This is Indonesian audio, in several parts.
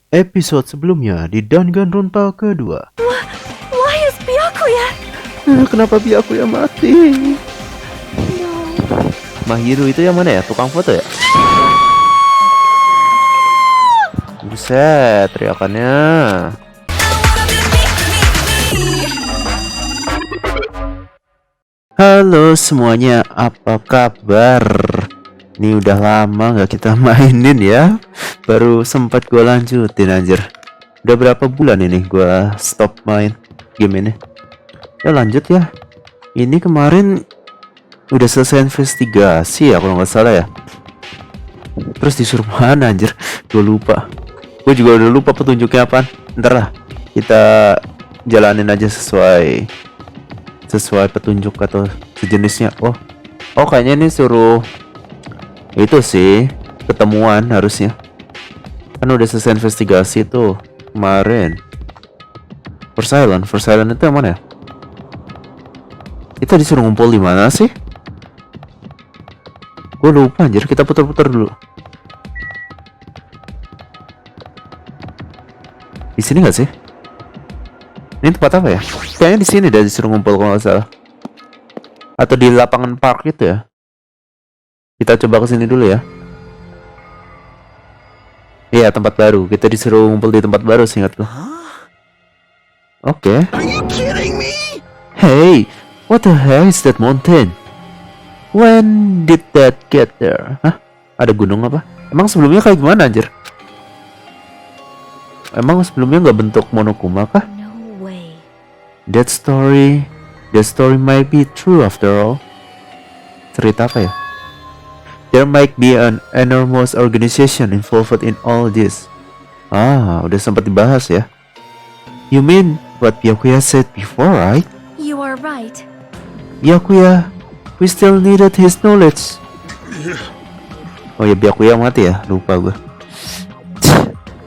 Episode sebelumnya di Danganronpa kedua. Why is Byakuya? Kenapa Byakuya mati? No. Mahiru itu yang mana ya? Tukang foto ya? Buset, teriakannya. Halo semuanya, apa kabar? Ini udah lama gak kita mainin ya. Baru sempat gue lanjutin anjir. Udah berapa bulan ini gue stop main game ini. Ya lanjut ya. Ini kemarin udah selesai investigasi ya kalau nggak salah ya. Terus disuruh mana anjir? Gue lupa. Gue juga udah lupa petunjuknya apaan. Ntar lah, kita jalanin aja sesuai petunjuk atau sejenisnya. Oh kayaknya ini suruh itu sih ketemuan harusnya. Kan udah selesai investigasi tuh kemarin. First Island itu yang mana ya? Kita disuruh ngumpul di mana sih? Gue lupa anjir, kita putar-putar dulu. Di sini nggak sih? Ini tempat apa ya? Kayaknya di sini dah disuruh ngumpul kalau nggak salah. Atau di lapangan park itu ya? Kita coba kesini dulu ya. Iya, tempat baru. Kita disuruh ngumpul di tempat baru, seingatku. Oke. Hey, what the hell is that mountain? When did that get there? Hah? Ada gunung apa? Emang sebelumnya kayak gimana anjir? Emang sebelumnya nggak bentuk Monokuma kah? No way. That story might be true after all. Cerita apa ya? There might be an enormous organization involved in all this. Udah sempat dibahas ya. You mean what Byakuya said before, right? You are right. Byakuya, we still needed his knowledge. Oh ya, Byakuya mati ya? Lupa gue.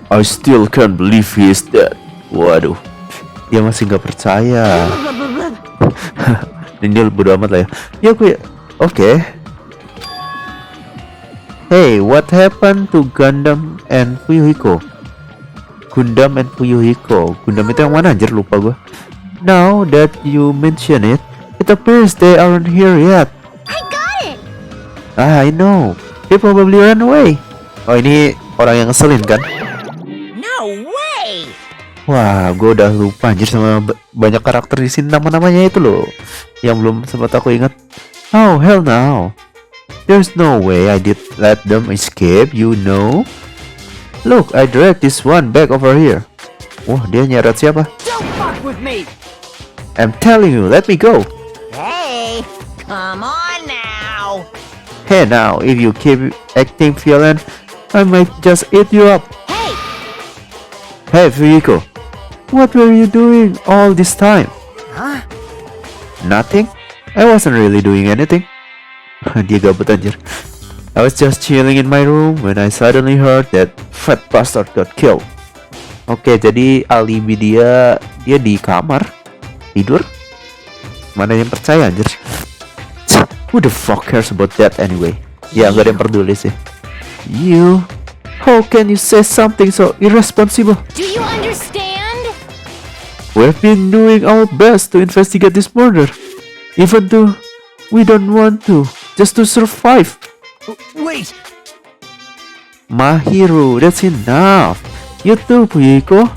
I still can't believe he is dead. Waduh, dia masih nggak percaya. Dan dia bodo amat lah ya. Byakuya, oke. Hey, what happened to Gundam and Fuyuhiko? Gundam itu yang mana anjir, lupa gue. Now that you mention it, it appears they aren't here yet. I got it. I know. They probably ran away. Oh, ini orang yang ngeselin kan? No way. Wah, gue udah lupa anjir sama banyak karakter di sini, nama-namanya itu loh yang belum sempat aku ingat. Oh, hell no. There's no way I did let them escape, you know. Look, I dragged this one back over here. Wah, dia nyeret siapa? Don't fuck with me. I'm telling you, let me go. Hey, come on now. Hey now, if you keep acting violent, I might just eat you up. Hey. Hey, Fuyiko. What were you doing all this time? Huh? Nothing. I wasn't really doing anything. Dia gabut anjir. I was just chilling in my room when I suddenly heard that fat bastard got killed. Oke, jadi alibi dia di kamar tidur. Mana yang percaya anjir? Who the fuck cares about that anyway? Ya nggak ada yang peduli sih. You, how can you say something so irresponsible? Do you understand? We've been doing our best to investigate this murder, even though we don't want to, just to survive. Wait! Mahiru, that's enough. You too, Fuyiko.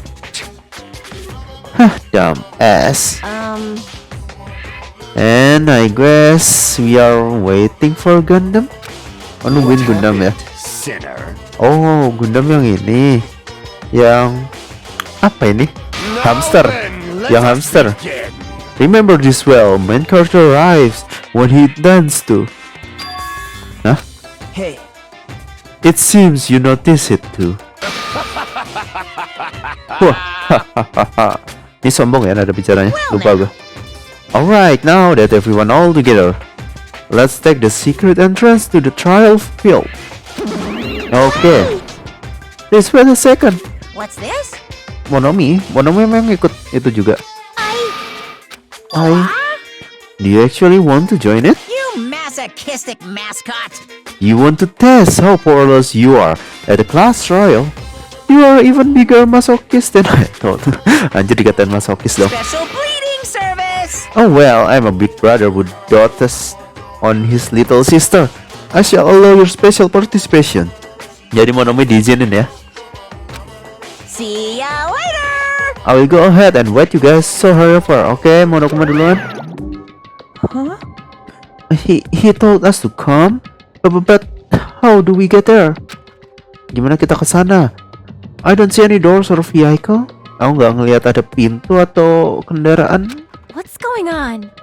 Dumb ass. And I guess we are waiting for Gundam. Oh, nungguin Gundam ya. Sinner. Oh, Gundam yang ini. Yang apa ini? Hamster. Yang hamster. Remember this well. Main character arrives when he intends to. Huh? Hey. It seems you notice it too. Wah, ini sombong ya nada bicaranya. Lupa gue. Alright, now that everyone all together, let's take the secret entrance to the trial field. Okay. Please wait a second. What's this? Monomi memang ikut itu juga. Do you actually want to join it? You masochistic mascot. You want to test how powerless you are at the class trial? You are even bigger masochist than I thought. Anjir dikatain masochist dong. Special bleeding service. Oh well, I'm a big brother who dotes on his little sister. I shall allow your special participation. Jadi Monomi diizinin ya. See ya later. I will go ahead and wait you guys. So hurry over. Okay, Monokuma duluan. Huh? He told us to come, but how do we get there? Gimana kita ke sana? I don't see any doors or vehicle. Aku nggak ngelihat ada pintu atau kendaraan. What's going on?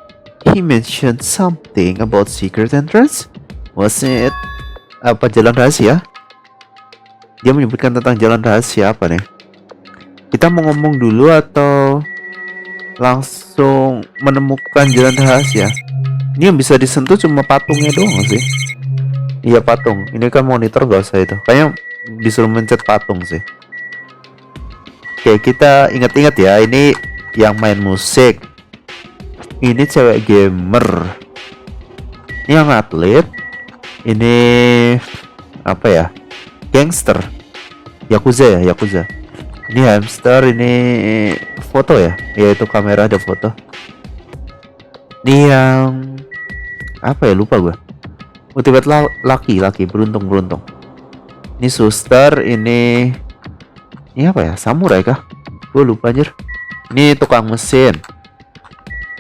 He mentioned something about secret entrance. Was it apa jalan rahasia? Dia menyebutkan tentang jalan rahasia apa nih? Kita mau ngomong dulu atau langsung menemukan jalan rahasia? Ini yang bisa disentuh cuma patungnya doang sih. Iya patung. Ini kan monitor gak usah itu. Kayaknya disuruh mencet patung sih. Oke, kita ingat-ingat ya. Ini yang main musik. Ini cewek gamer. Ini yang atlet. Ini apa ya? Gangster. Yakuza ya, Yakuza. Ini hamster, ini foto ya. Ya itu kamera ada foto. Ini yang apa ya, lupa gue. Ultimate laki beruntung. Ini suster, ini apa ya, samurai kah? Gue lupa anjir. Ini tukang mesin.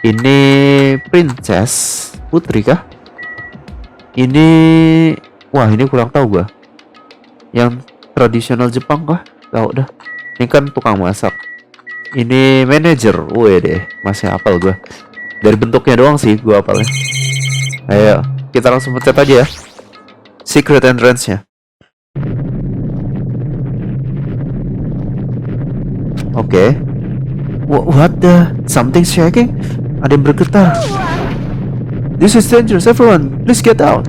Ini princess, putri kah? Ini wah ini kurang tahu gue. Yang tradisional Jepang kah? Tahu dah. Ini kan tukang masak. Ini manajer. Wih deh, masih hafal gue. Dari bentuknya doang sih gue hafalnya. Ayo, kita langsung pencet aja ya. Secret entrance-nya. Oke. What the? Something shaking? Ada yang bergetar. This is dangerous, everyone. Please get out.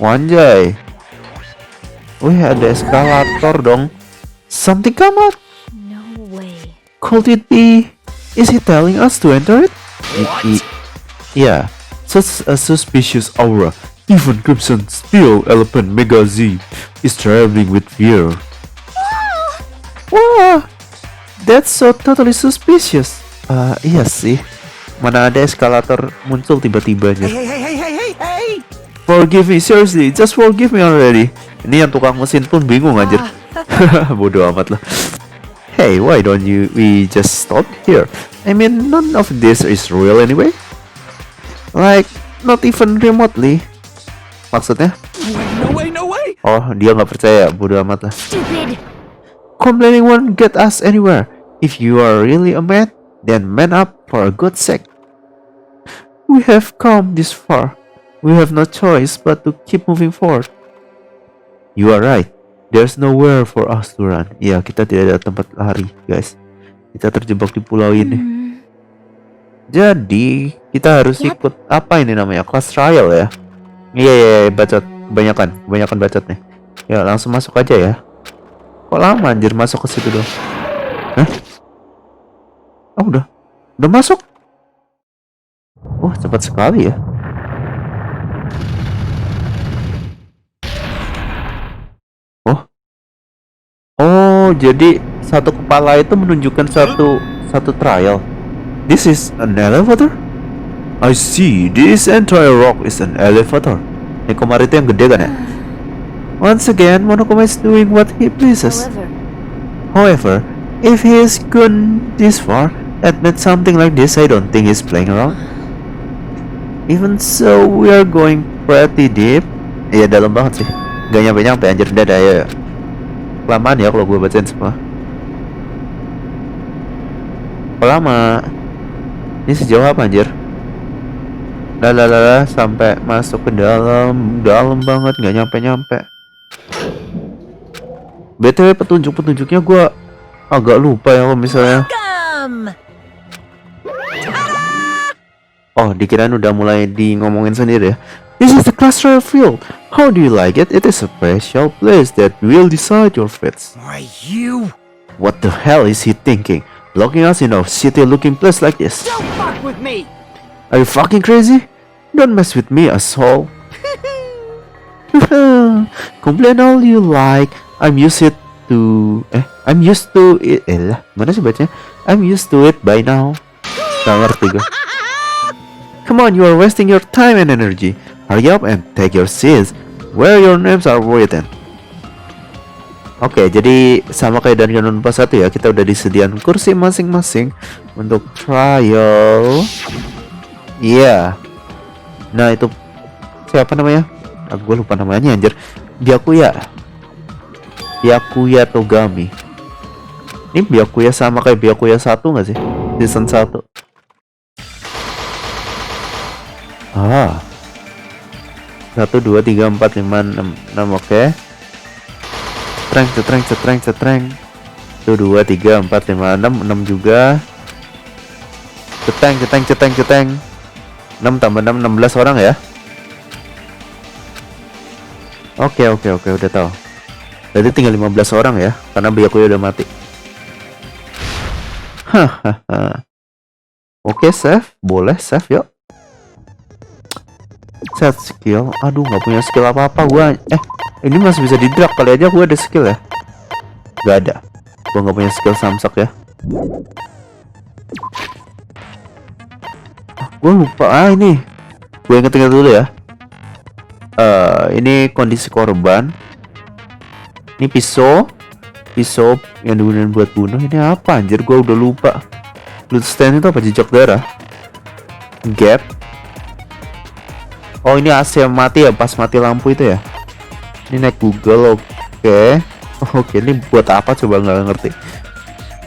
Anjay. Wih, ada eskalator dong. Something come out. No way. Could it be? Is he telling us to enter it? Yeah, such a suspicious aura. Even Crimson Steel Elephant Mega Z is trembling with fear. Wah, that's so totally suspicious. Iya sih. Mana ada eskalator muncul tiba-tiba aja. Hey! Forgive me, seriously, just forgive me already. Ini yang tukang mesin pun bingung anjir. Bodoh amat lah. Hey, why don't we just stop here? I mean, none of this is real anyway. Like, not even remotely. Maksudnya? No way! Oh, dia nggak percaya. Bodoh amat lah. Stupid. Complaining won't get us anywhere. If you are really a man, then man up for a good sake. We have come this far. We have no choice but to keep moving forward. You are right. There's nowhere for us to run. Ya, kita tidak ada tempat lari, guys. Kita terjebak di pulau ini. Jadi, kita harus ikut apa ini namanya? Class trial ya. Iya, bacot. Kebanyakan bacot nih. Ya, langsung masuk aja ya. Kok lama anjir masuk ke situ dong? Hah? Oh, udah masuk. Wah, cepat sekali ya. Oh, jadi satu kepala itu menunjukkan satu trial. This is an elevator? I see, this entire rock is an elevator. Ini kemarin itu yang gede kan ya? Once again, Monokuma is doing what he pleases. However, if he has gone this far, admit something like this, I don't think he's playing around. Even so, we are going pretty deep. Iya, dalam banget sih. Gak nyampe anjir, dadah ya. Kelamaan ya kalau gue bacain semua. Lama. Ini sejauh apa anjir? Lalalala sampai masuk ke dalam banget, nggak nyampe. BTW petunjuknya gue agak lupa ya kalau misalnya. Oh, dikirain udah mulai di ngomongin sendiri ya. This is the class trial field. How do you like it? It is a special place that will decide your fates. Why you? What the hell is he thinking? Locking us in a city-looking place like this? Don't fuck with me! Are you fucking crazy? Don't mess with me, asshole. Complain all you like. I'm used to it. Mana sih bacanya? I'm used to it by now. Gak ngerti gue. Come on, you are wasting your time and energy. Hurry up and take your seats where your names are written. Oke, jadi sama kayak Danganronpa 1 ya, kita udah disediakan kursi masing-masing untuk trial. Iya. Nah, itu siapa namanya? Gue lupa namanya anjir. Byakuya Togami. Ini Byakuya sama kayak Byakuya 1 nggak sih? Season 1. Ah. 1 2 3 4 5 6 oke. Cetreng. 1 2 3 4 5 6 juga. Ceteng. 6 tambah 6 16 orang ya. Oke, udah tahu. Berarti tinggal 15 orang ya, karena Byakuya udah mati. Hahaha. Oke, save. Boleh save yuk. Set skill. Aduh, nggak punya skill apa-apa gua. Ini masih bisa di drag kali aja gua ada skill ya. Gak ada. Gua nggak punya skill samsak ya. Gua lupa. Ini. Gua inget-inget dulu ya. Ini kondisi korban. Ini pisau yang digunakan buat bunuh. Ini apa anjir? Gua udah lupa. Blood stain itu apa? Jejak darah. Gap. Oh, ini AC yang mati ya, pas mati lampu itu ya. Ini naik Google. Oke, ini buat apa coba, nggak ngerti.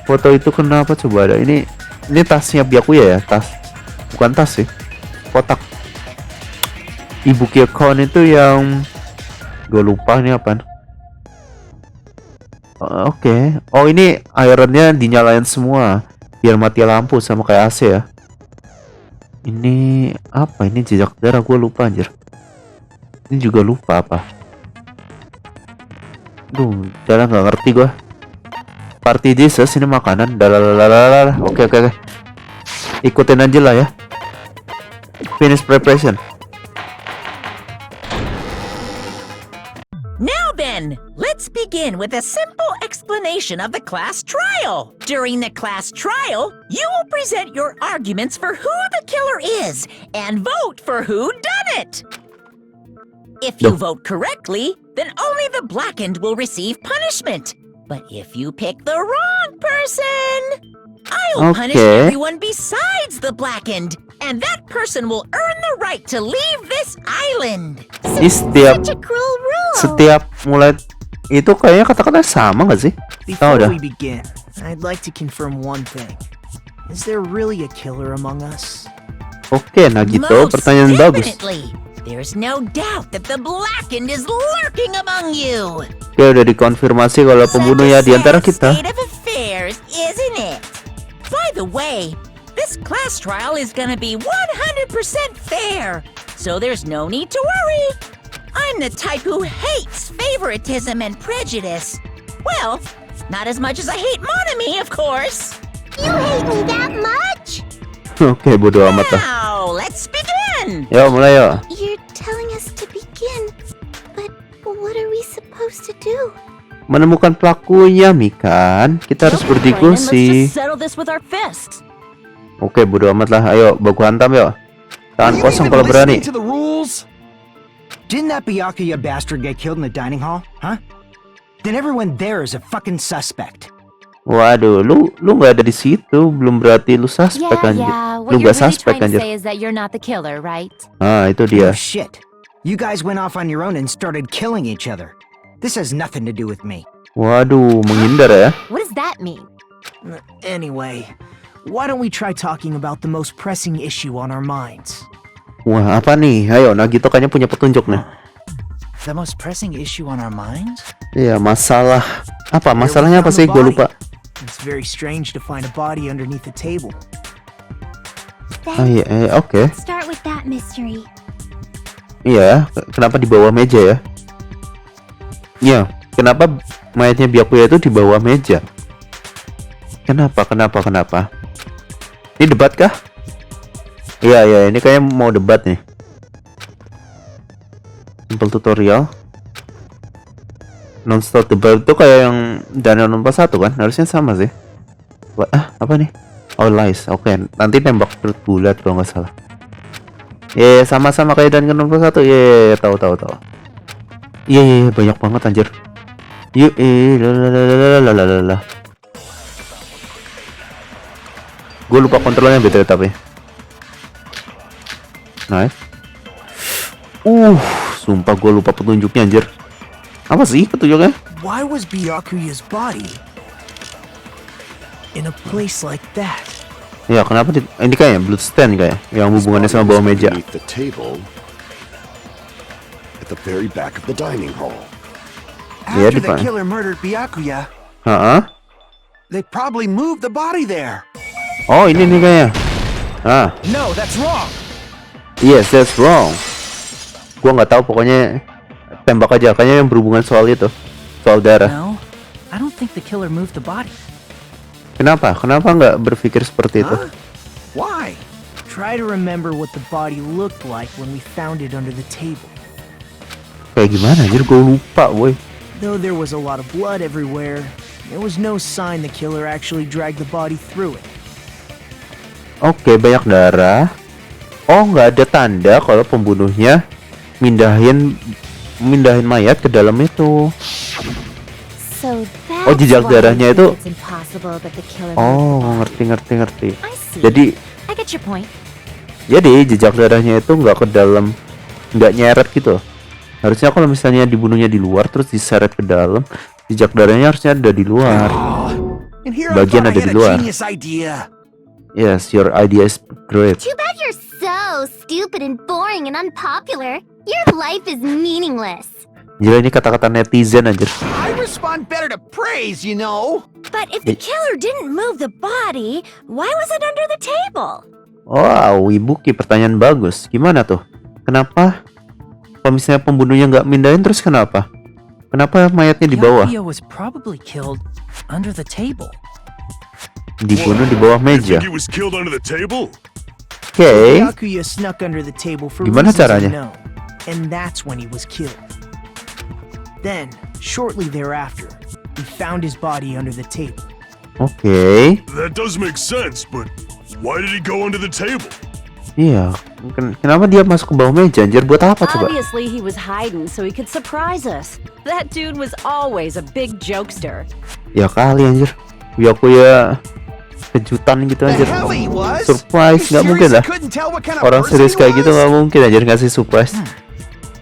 Foto itu kenapa coba ada? Ini tasnya Byakuya ya, tas. Bukan tas sih. Kotak. Ibuki account itu yang gue lupa ini apaan. Oke. Oh, ini ironnya dinyalain semua biar mati lampu sama kayak AC ya. Ini apa? Ini jejak darah, gue lupa anjir. Ini juga lupa apa. Duh, darah nggak ngerti gue. Party Jesus ini makanan. Dalalala. Oke. Ikutin aja lah ya. Finish preparation. Now then, let's begin with a simple explanation of the class trial. During the class trial, you will present your arguments for who the killer is and vote for who done it. If you vote correctly, then only the blackened will receive punishment. But if you pick the wrong person, I'll punish everyone besides the blackened, and that person will earn the right to leave this island. Such a cruel rule. Setiap mulai itu kayaknya kata-kata sama nggak sih? Before we begin, I'd like to confirm one thing. Is there really a killer among us? Oke, Nagito, pertanyaan bagus. Definitely. There's no doubt that the blackened is lurking among you. Oke, udah dikonfirmasi kalau pembunuhnya di antara kita. State of affairs, isn't it? By the way, this class trial is gonna be 100% fair, so there's no need to worry. I'm the type who hates favoritism and prejudice. Well, not as much as I hate Monami, of course. You hate me that much? Oke, bodo amat lah. Now, let's begin. Yo, mulai yo. You're telling us to begin, but what are we supposed to do? Menemukan pelakunya, Mikan. Kita harus berdiskusi. Settle this with our fists. Oke, bodo amat lah. Ayo, baku hantam yuk. Tangan kosong kalau berani. To the rules? Didn't that Byakuya bastard get killed in the dining hall? Huh? Then everyone there is a fucking suspect. Waduh, lu nggak ada di situ, belum berarti lu suspek anjir. Lu nggak suspek anjir. Ah, itu dia. Oh shit. You guys went off on your own and started killing each other. This has nothing to do with me. Waduh, menghindar ya. What does that mean? Anyway, why don't we try talking about the most pressing issue on our minds? Wah, apa nih? Ayo, Nagito kayaknya punya petunjuk nih. The most pressing issue on our minds? Iya, masalah. Apa? Masalahnya apa sih? Gue lupa. It's very strange to find a body underneath the table. Oh iya, oke. Start with that mystery. Iya, kenapa di bawah meja ya? Iya, kenapa mayatnya Byakuya itu di bawah meja? Kenapa? Ini debat kah? Iya, ini kayaknya mau debat nih. Simple tutorial. Non-stop the bulb itu kayak yang Danganronpa 1 kan? Harusnya sama sih. Apa nih? Oh, lies. Oke, nanti tembak perut bulat kalau nggak salah. Sama-sama kayak Danganronpa 1. Tahu. Banyak banget anjir. Gue lupa kontrolnya btw tapi. Nice. Sumpah gue lupa petunjuknya anjir. Apa sih petunjuknya? Why was Byakuya's body in a place like that? Ya kenapa ini kayaknya bloodstain kayak yang hubungannya sama bawah meja. Beneath the table at the very back of the dining hall. Yeah, After the fine. killer murdered Byakuya, They probably moved the body there. Oh ini nih kayaknya. No, that's wrong. Yes, that's wrong. Gua nggak tahu, pokoknya tembak aja. Kayaknya yang berhubungan soal itu, soal darah. No, I don't think the killer moved the body. Kenapa nggak berpikir seperti itu? Why? Try to remember what the body looked like when we found it under the table. Kayak gimana anjir, gue lupa boy. Though there was a lot of blood everywhere, there was no sign the killer actually dragged the body through it. Oke, banyak darah. Oh, nggak ada tanda kalau pembunuhnya mindahin mayat ke dalam itu. So Oh, jejak that's why darahnya you itu. think it's impossible that the killer Oh, moved the body. ngerti. I see. Jadi I get your point. jejak darahnya itu nggak ke dalam, nggak nyeret gitu. Harusnya kalau misalnya dibunuhnya di luar terus diseret ke dalam, jejak darahnya harusnya ada di luar. And here Bagian I ada thought I di had a luar. genius idea. Yes, your idea is great. Too bad you're so stupid and boring and unpopular. Your life is meaningless. Jadi ini kata-kata netizen anjir. I respond better to praise, you know. But if the killer didn't move the body, why was it under the table? Wow, Wibuki, pertanyaan bagus. Gimana tuh? Kenapa? Kalau misalnya pembunuhnya nggak mindahin, terus kenapa? Kenapa mayatnya di bawah? Byakuya was probably killed under the table. Dibunuh di bawah meja. He was killed under the table? Oke. Byakuya snuck under the table for Gimana reasons caranya? unknown, and that's when he was killed. Then, shortly thereafter, we found his body under the table. Oke. That does make sense, but why did he go under the table? Iya. Kenapa dia masuk ke bawah meja anjir? Buat apa coba? Obviously, he was hiding so he could surprise us. That dude was always a big jokester. Ya kali anjir. Byakuya kejutan gitu The anjir. hell he was? Surprise, You nggak mungkin serious? lah. I couldn't tell what kind of Orang person serius he kayak gitu was? nggak mungkin anjir ngasih surprise.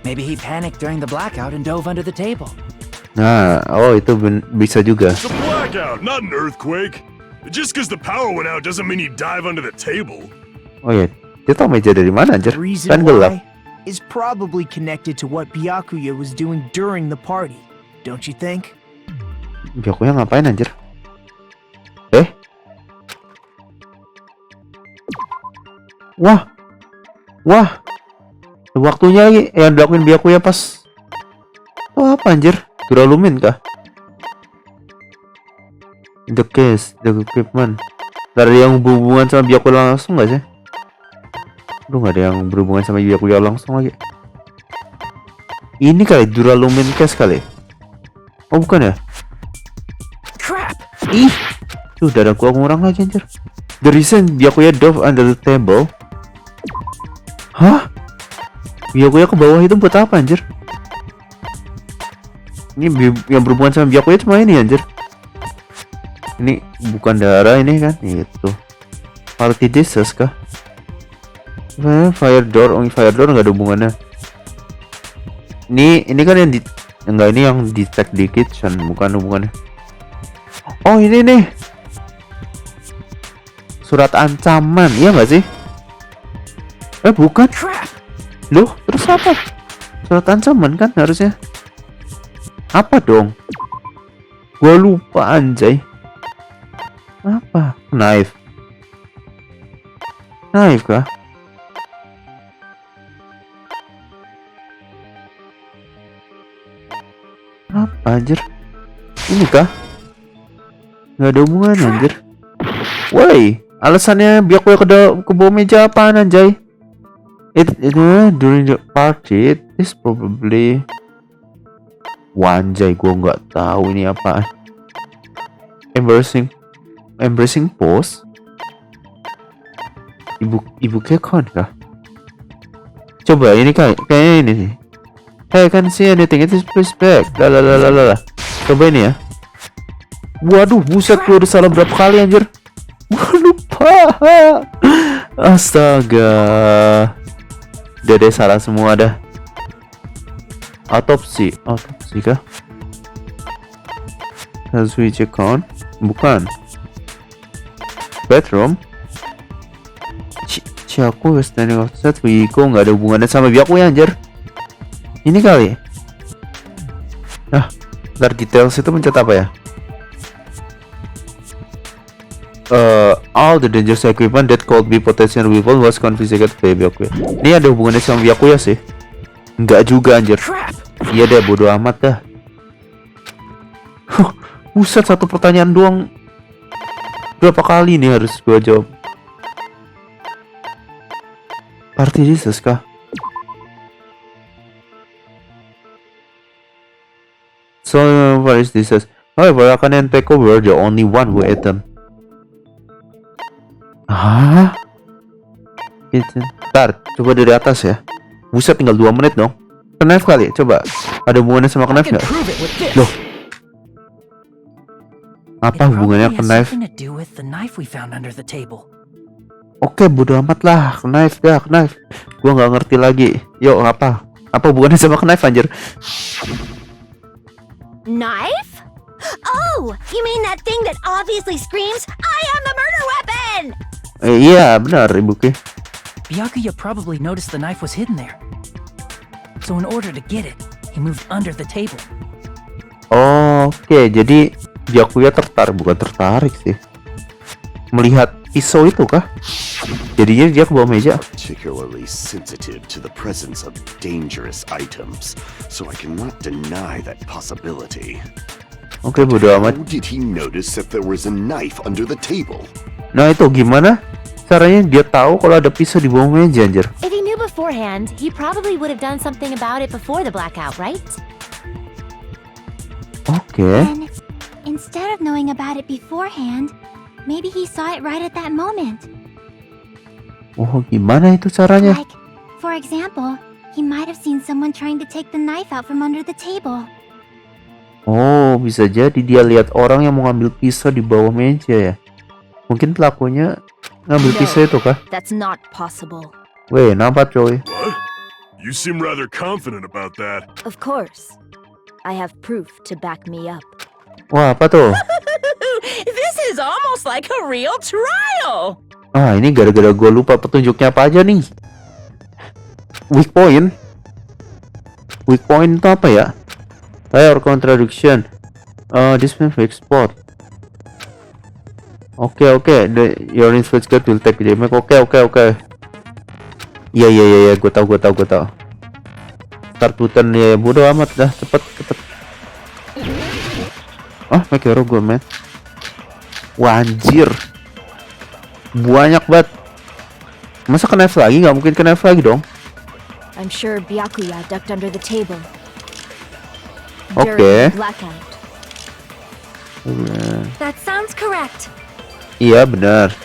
Maybe he panicked during the blackout and dove under the table. Nah, oh itu bisa juga. It's a blackout, not an earthquake. Just because the power went out doesn't mean he dive under the table. Oh ya, dia tahu meja dari mana anjir? The reason Kan gelap. why is probably connected to what Byakuya was doing during the party, don't you think? Byakuya ngapain anjir? Wah. Waktunya yang dilakuin Byakuya pas. Oh apa anjir? Duralumin kah? The case, the equipment. Gak ada yang berhubungan sama Byakuya langsung gak sih? Aduh, gak ada yang berhubungan sama Byakuya langsung lagi. Ini kali duralumin case kali. Oh bukan ya? Crap! Ih, tuh dada gua ngurang lagi anjir. The reason Byakuya dove under the table. Hah? Byakuya ke bawah itu buat apa anjir? Ini yang berhubungan sama Byakuya cuma ini anjir. Ini bukan darah ini kan? Itu party dishes kah? Fire door, fire door nggak ada hubungannya. Ini kan yang enggak, ini yang detect di kitchen, bukan hubungannya. Oh ini nih surat ancaman, iya nggak sih? Bukan. Loh, terus apa? Surat ancaman kan harusnya. Apa dong? Gua lupa anjay. Apa? Knife kah? Apa anjir? Ini kah? Nggak ada hubungan anjir. Woi, alasannya Byakuya ke bawah meja apaan anjay? During the party, it is probably Anjay, gua nggak tahu ini apa. Embracing pose. Ibu kekon kah? Coba ini kayaknya ini nih. Hey, can't see anything. It is respect. Lah. Coba ini ya. Waduh, buset, gua udah salah berapa kali anjir. Gua lupa. Astaga. Dede salah semua dah. Autopsi kah? Has we check on? Bukan. Bedroom. Aku standing outside Wiko nggak ada hubungannya sama biaku ya anjir. Ini kali. Nah, ntar details itu mencet apa ya? All the dangerous equipment that could be potential weapon was confiscated by biaku. Ini ada hubungannya sama biaku ya sih? Enggak juga anjir. Iya deh, bodo amat dah. Buset, satu pertanyaan doang. Berapa kali nih harus gua jawab? Party Jesus kah? So, what is this? However, Akane and Peko were the only one who ate them. Hah? Ntar, coba dari atas ya. Buset, tinggal 2 menit dong. Knife kali, coba. Ada hubungannya sama knife nggak? Loh. Apa hubungannya knife? Oke, bodo amat lah. Knife dah, knife. Gua nggak ngerti lagi. Yuk, apa? Apa hubungannya sama knife anjir? Knife? Oh, you mean that thing that obviously screams, I am the murder weapon! Iya, benar, Ibu Ki. Byakuya probably noticed the knife was hidden there. So in order to get it, he moved under the table. Oke, jadi Byakuya bukan tertarik sih. Melihat pisau itu kah? Jadinya dia ke bawah meja. Particularly sensitive to the presence of dangerous items, so I cannot deny that possibility. Oke, bodo amat. How did he notice that there was a knife under the table? Nah, itu gimana caranya dia tahu kalau ada pisau di bawah meja anjir? If he knew beforehand, he probably would have done something about it before the blackout, right? Oke. And instead of knowing about it beforehand, maybe he saw it right at that moment. Oh, gimana itu caranya? Like, for example, he might have seen someone trying to take the knife out from under the table. Oh, bisa jadi dia lihat orang yang mau ngambil pisau di bawah meja ya. Mungkin pelakunya ngambil pisau itu kah? That's not possible. Weh, nampak coy. What? You seem rather confident about that. Of course. I have proof to back me up. Wah, apa tuh? This is almost like a real trial. Ah, ini gara-gara gue lupa petunjuknya apa aja nih. Weak point. Weak point itu apa ya? Or contradiction. This one weak spot. Oke. Your investigate will take the damage. Oke. Iya. Gue tahu. Start button ya, bodo amat dah. Cepet. Make hero gue, man. Wah, anjir. Banyak banget. Masa knife lagi? Nggak mungkin knife lagi dong. I'm sure Byakuya ducked under the table. Oke. During the blackout. That sounds correct. Iya, benar.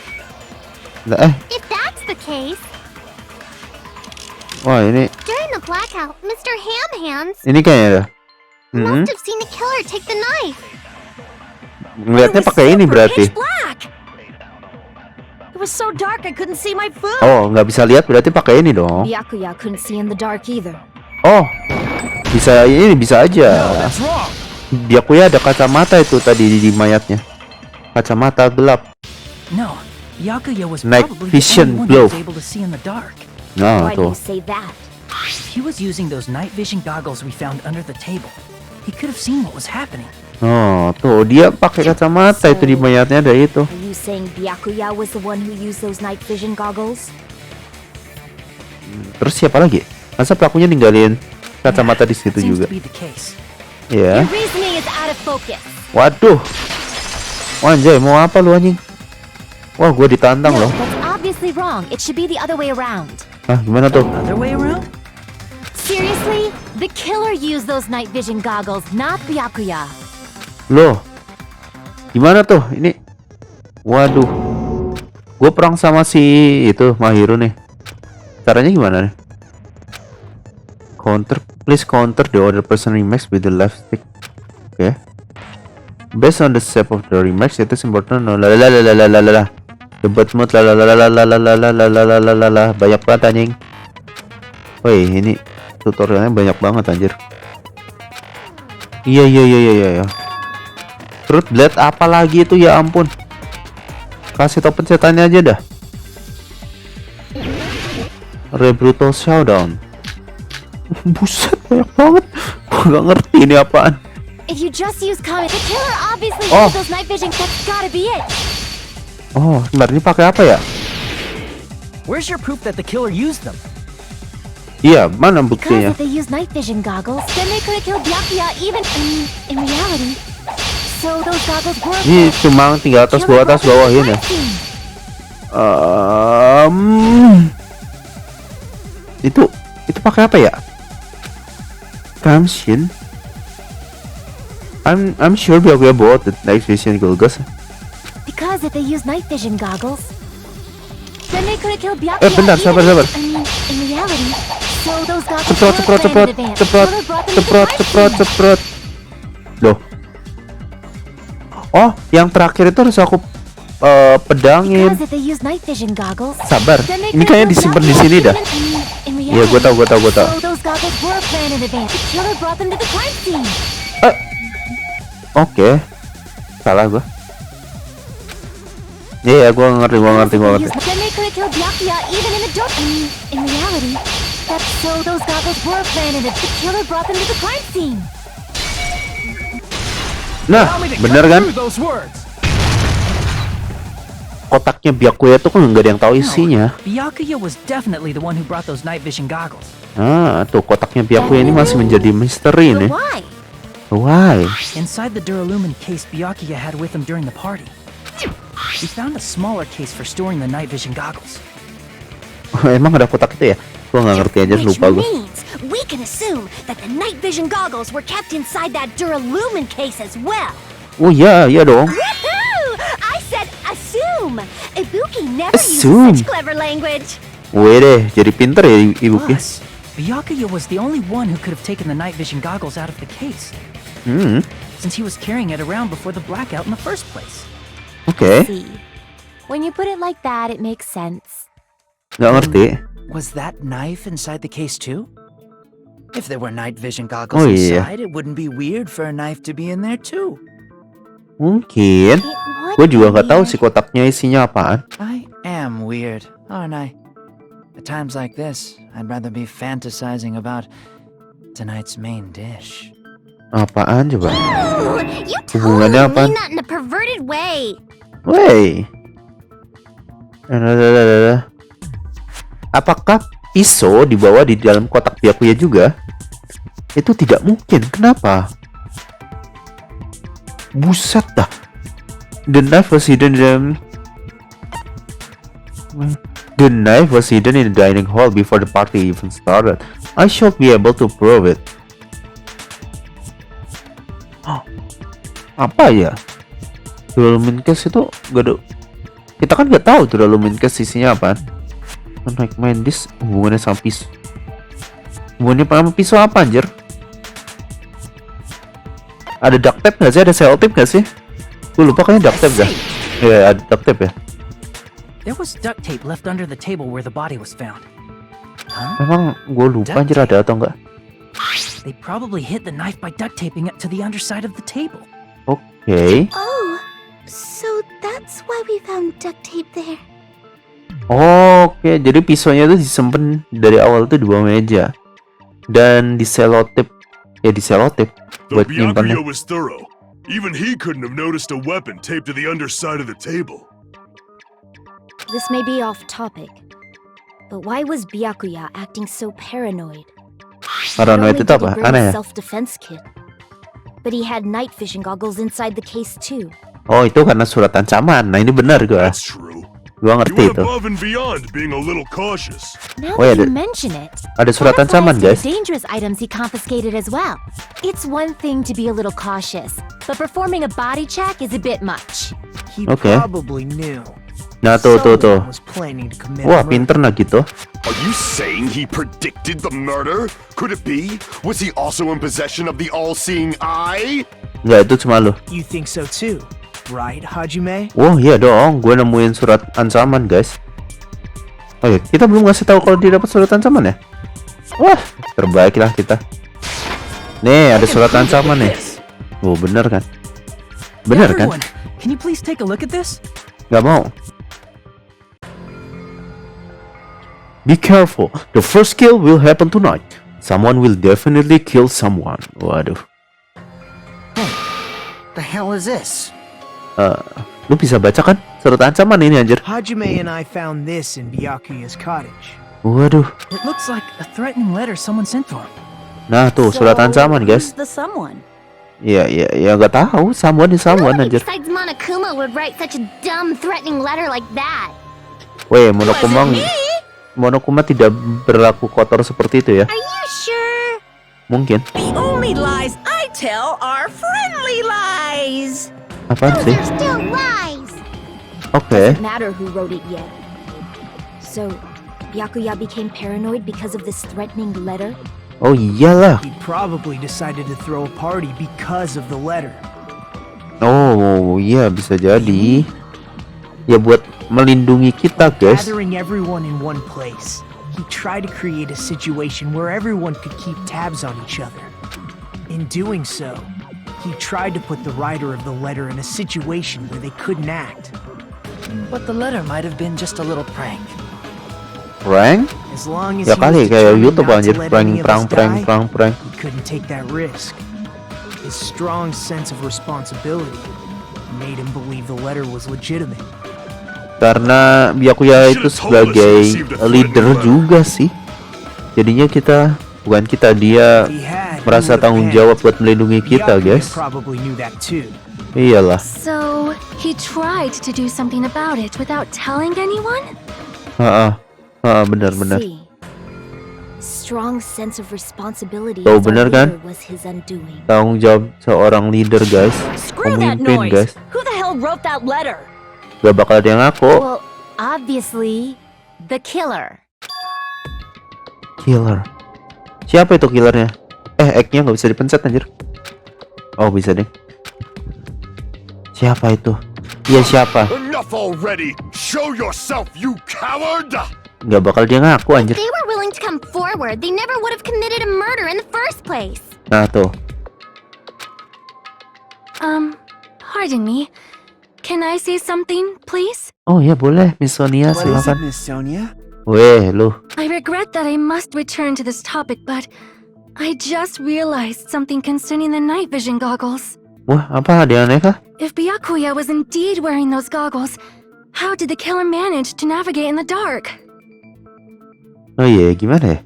If that's the case, Wah, ini during the blackout, Mr. Hamhands ini kayaknya dah. must have seen the killer take the knife. Ngeliatnya pakai ini berarti. Black. It was so dark I couldn't see my food. Oh, nggak bisa lihat berarti pakai ini dong. Byakuya couldn't see in the dark either. Oh, bisa aja. That's wrong. Byakuya ada kacamata itu tadi di mayatnya. Kacamata gelap. No, Byakuya was Night probably vision the only one glow. who was able to see in the dark. Nah, Why do tuh. you say that? He was using those night vision goggles we found under the table. He could have seen what was happening. Oh, tuh dia pakai kacamata itu di mayatnya ada itu. Are you saying Byakuya was the one who used those night vision goggles? Terus siapa lagi? Masa pelakunya ninggalin kacamata di situ Seems juga? to be the case. Ya. Your reasoning is out of focus. Waduh. Anjay, mau apa lu anjing? Wah, gue ditantang No, loh. that's obviously wrong. It should be the other way around. Ah, gimana tuh? Other way around? Seriously? The killer used those night vision goggles, not Byakuya. Loh, gimana tuh? Ini, waduh, gue perang sama si itu Mahiro nih. Caranya gimana nih? Please counter the other person remarks with the left stick. Oke. Based on the shape of the remarks, it is important. Lalalalalalala. Debut mood lalalalalalalalalalalalala. Banyak banget anjing. Woi, ini tutorialnya banyak banget anjir. Iya. Truth blade apa lagi itu, ya ampun. Kasih tau pencetannya aja dah. Rebrutal Showdown. Buset, banyak banget. Gue gak ngerti ini apaan. If you just use comment, the killer obviously used those night vision. That's gotta be it. Oh, sebentar, ini pakai apa ya? Where's your proof that the killer used them? Iya, mana Because buktinya? if they use night vision goggles, then they could have killed Byakuya even in reality. So those goggles were. Ini cuma tinggal atas bawah bawahin ya. Itu pakai apa ya? Kamshin. I'm sure Byakuya bought the night vision goggles. Because if they use night vision goggles, then they could have killed Byakuya. Bentar, sabar. in reality. So those goggles were planned in advance. Ceprot. Loh. Oh, yang terakhir itu harus aku pedangin. Because if they use night vision goggles, Sabar. then they Ini could have kayaknya killed disimpan di Byakuya sini dah. in reality. Iya, gue tahu. So those goggles were planned in advance. The killer brought them to the crime scene. Oke. Salah gue. Iya, gue ngerti. Then they could have killed Byakuya even in the dark. In reality, that's so those goggles were planned and the killer brought them to the crime scene. Nah, bener kan? Those words. Kotaknya Byakuya tuh kan nggak ada yang tahu isinya. Byakuya was definitely the one who brought those night vision goggles. Ah, tuh kotaknya Byakuya ini masih menjadi misteri But nih. why? Why? Inside the duralumin case Byakuya had with him during the party, we found a smaller case for storing the night vision goggles. Emang ada kotak itu ya? Gua nggak ngerti aja, Which lupa gue. means we can assume that the night vision goggles were kept inside that duralumin case as well. Oh iya dong. Woohoo! I said assume. Ibuki never Assume. uses such clever language. Wih deh, jadi pinter ya ibu. Plus, Byakuya was the only one who could have taken the night vision goggles out of the case, since he was carrying it around before the blackout in the first place. Oke. See, when you put it like that, it makes sense. Nggak ngerti. Was that knife inside the case too? If there were night vision goggles Oh, iya. inside, it wouldn't be weird for a knife to be in there too. Mungkin. It would Gue juga be nggak tahu weird. sih kotaknya isinya apaan. I am weird, aren't I? At times like this, I'd rather be fantasizing about tonight's main dish. Apaan coba? Ooh, you Hubungannya totally apaan? mean that in a perverted way. Wey. Apakah pisau dibawa di dalam kotak Byakuya juga? Itu tidak mungkin. Kenapa? Buset dah. The knife was hidden in the dining hall before the party even started. I should be able to prove it. Apa ya? Duralumin case itu gak ada. Kita kan nggak tahu duralumin case isinya apa. Naik main disk hubungannya sama pisau. Hubungannya sama pisau apa anjir? Ada duct tape nggak sih? Ada selotip nggak sih? Gue lupa, kayaknya duct tape dah. Ya, ada duct tape ya. There was duct tape left under the table where the body was found. Emang gue lupa anjir ada atau enggak. They probably hid the knife by duct taping it to the underside of the table. Oke. Oh, so that's why we found duct tape there. Oke, jadi pisaunya itu disimpan dari awal tuh di bawah meja dan di selotip The buat nyimpannya. Byakuya was thorough. Even he couldn't have noticed a weapon taped to the underside of the table. This may be off topic, but why was Byakuya acting so paranoid? Paranoid itu apa? Aneh ya? Self-defense kit. But he had night vision goggles inside the case too. Oh, itu karena surat ancaman. Nah, ini benar gue. That's true. Gua You ngerti went itu. above and beyond being a little cautious. Now Oh, yeah, that you ada- mention it, Ada surat that ancaman, applies to guys. the dangerous items he confiscated as well. It's one thing to be a little cautious, but performing a body check is a bit much. He Okay. probably knew. Nah, tuh. Someone was planning to commit Wah, a murder. pinter nah gitu. Are you saying he predicted the murder? Could it be? Was he also in possession of the all-seeing eye? Enggak, itu cuma lu. You think so too, right, Hajime? Wah, iya dong. Gue nemuin surat ancaman, guys. Oh iya, kita belum ngasih tahu kalau dia dapat surat ancaman ya. Wah, terbaik lah kita. Nih, ada surat ancaman nih. Oh, bener kan? Bener kan? Everyone, can you please take a look at this? Gak mau. Be careful. The first kill will happen tonight. Someone will definitely kill someone. Waduh. The hell is this? Lu bisa baca kan surat ancaman ini, anjir? Hajime and I found this in Byakuya's cottage. Waduh. It looks like a threatening letter someone sent to him. Nah, tuh surat ancaman, guys. Who's the someone? Ya, nggak tahu. Someone is someone, Nobody anjir. besides Monokuma would write such a dumb, threatening letter like that. Weh, Monokuma tidak berlaku kotor seperti itu ya? Are you sure? Mungkin. The only lies I tell are friendly lies. Apaan sih? They're still lies. Oke. Matter who wrote it yet. So, Byakuya became paranoid because of this threatening letter? Oh iyalah. He probably decided to throw a party because of the letter. Oh iya, bisa jadi. Ya buat melindungi kita, guys. Gathering everyone in one place, he tried to create a situation where everyone could keep tabs on each other. In doing so, he tried to put the writer of the letter in a situation where they couldn't act. But the letter might have been just a little prank. Prank? As long as Ya he kali was kayak determined YouTube not anjir, to let any of us die, prank. he couldn't take that risk. His strong sense of responsibility made him believe the letter was legitimate. Karena Byakuya itu sebagai leader juga sih. Jadinya dia He had merasa who would tanggung have jawab panicked. buat melindungi kita, Byakuya guys. probably knew that too. Iyalah. So, he tried to do something about it without telling anyone? Benar. See. Strong sense of responsibility Tuh, as our bener kan? leader was his undoing. Tanggung jawab seorang leader, guys. Screw that Pemimpin, noise! guys. Who the hell wrote that letter? Gak bakal ada yang ngaku. Well, obviously, the killer. Killer. Siapa itu killernya? X-nya nggak bisa dipencet, anjir. Oh, bisa deh. Siapa itu? Iya, siapa? Enough already! Show yourself, you coward! Nggak bakal dia ngaku, anjir. They were willing to come forward. They never would have committed a murder in the first place. Nah, tuh. Pardon me. Can I say something, please? Oh ya, boleh, Miss Sonia, silakan. Miss Sonia? Weh, lu. I regret that I must return to this topic, but I just realized something concerning the night vision goggles. Wah, apa? Ada yang aneh kah? If Byakuya was indeed wearing those goggles, how did the killer manage to navigate in the dark? Oh iya, gimana ya?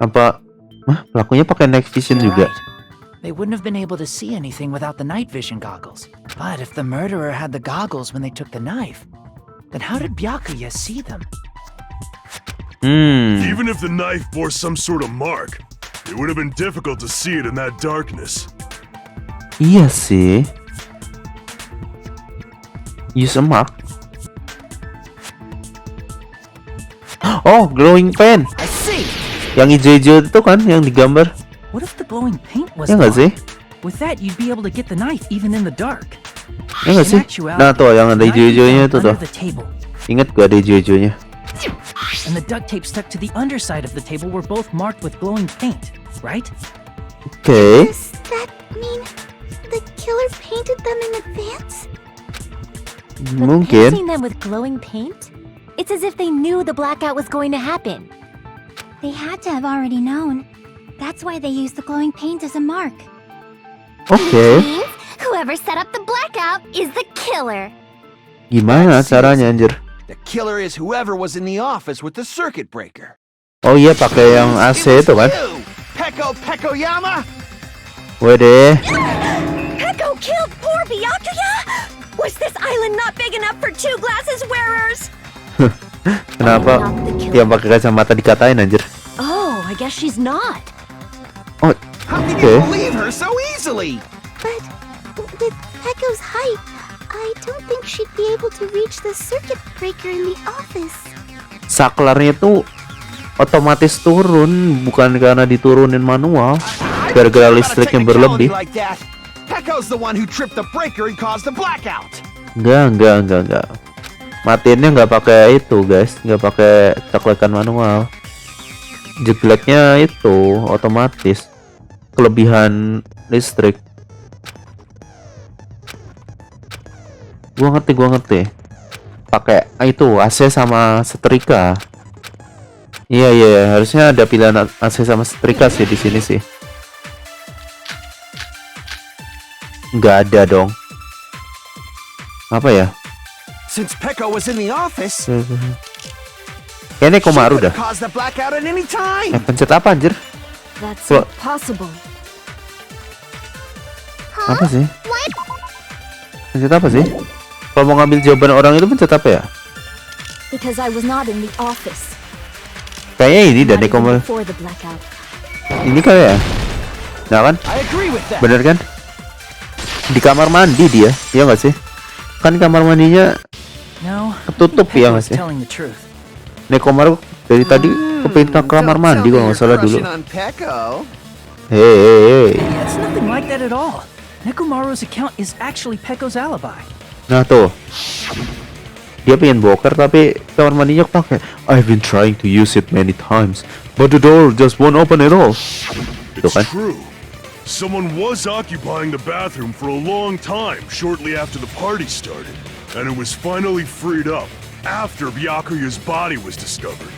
Apa? Pelakunya pakai night vision You're juga? right. They wouldn't have been able to see anything without the night vision goggles. But if the murderer had the goggles when they took the knife, then how did Byakuya see them? Even if the knife bore some sort of mark, it would have been difficult to see it in that darkness. Iya sih. Use a mark. Oh, glowing pen. I see! Yang hijau-hijau itu kan, yang digambar. What if the glowing paint was Ya nggak sih? gone? With that, you'd be able to get the knife even in the dark. Ya nggak In sih? actuality, Nah tuh, yang ada the knife hijau-hijaunya was itu found tuh. under the table, Ingat gak ada hijau-hijaunya? and the duct tape stuck to the underside of the table were both marked with glowing paint, right? Oke. Does that mean the killer painted them in advance? Mungkin. Painting them with glowing paint? It's as if they knew the blackout was going to happen. They had to have already known. That's why they used the glowing paint as a mark. Oke. Means whoever set up the blackout is the killer. Gimana caranya, anjir? The killer is whoever was in the office with the circuit breaker. Oh iya, pakai yang AC itu kan? Pekoyama? Wede. Peko killed poor Byakuya? Was this island not big enough for 2 glasses wearers? Kenapa yang pakai kacamata dikatain anjir? Oh, I guess she's not. Oh, How can okay. you believe her so easily? But with Pecco's height, I don't think she'd be able to reach the circuit breaker in the office. Saklarnya tuh otomatis turun, bukan karena diturunin manual. Gara-gara listrik yang berlebih. Like that. Pecco's the one who tripped the breaker and caused the blackout. Enggak. Matiinnya nggak pakai itu, guys. Nggak pakai coklekan manual. Jegleknya itu otomatis. Kelebihan listrik. Gua ngerti. Pakai itu AC sama setrika. Iya, harusnya ada pilihan AC sama setrika sih di sini sih. Nggak ada dong. Apa ya? Since Pecco was in the office, Kayaknya Komaru dah. caused the blackout at any time. Pencet apa anjir? That's Well- impossible. Apa sih? Pencet apa sih? Kalau mau ngambil jawaban orang itu pencet apa ya? Because I was not in the office. Kayaknya ini dan Not even Komaru. before the blackout. Ini kali ya? Nah kan? I agree with that. Bener kan? Di kamar mandi dia, iya nggak sih? Kan kamar mandinya No, ketutup ya nggak Pecco was sih? telling the truth. Nekomaru dari tadi kepintar kamar Don't mandi tell me kalau nggak you're salah dulu. crushing on Pecco. Hey. It's nothing like that at all. Nekomaru's account is actually Pecco's alibi. Nah tuh, dia pengen boker tapi kamar mandinya pakai. I've been trying to use it many times, but the door just won't open at all. Tuh It's kan? true. Someone was occupying the bathroom for a long time shortly after the party started, and it was finally freed up after Byakuya's body was discovered.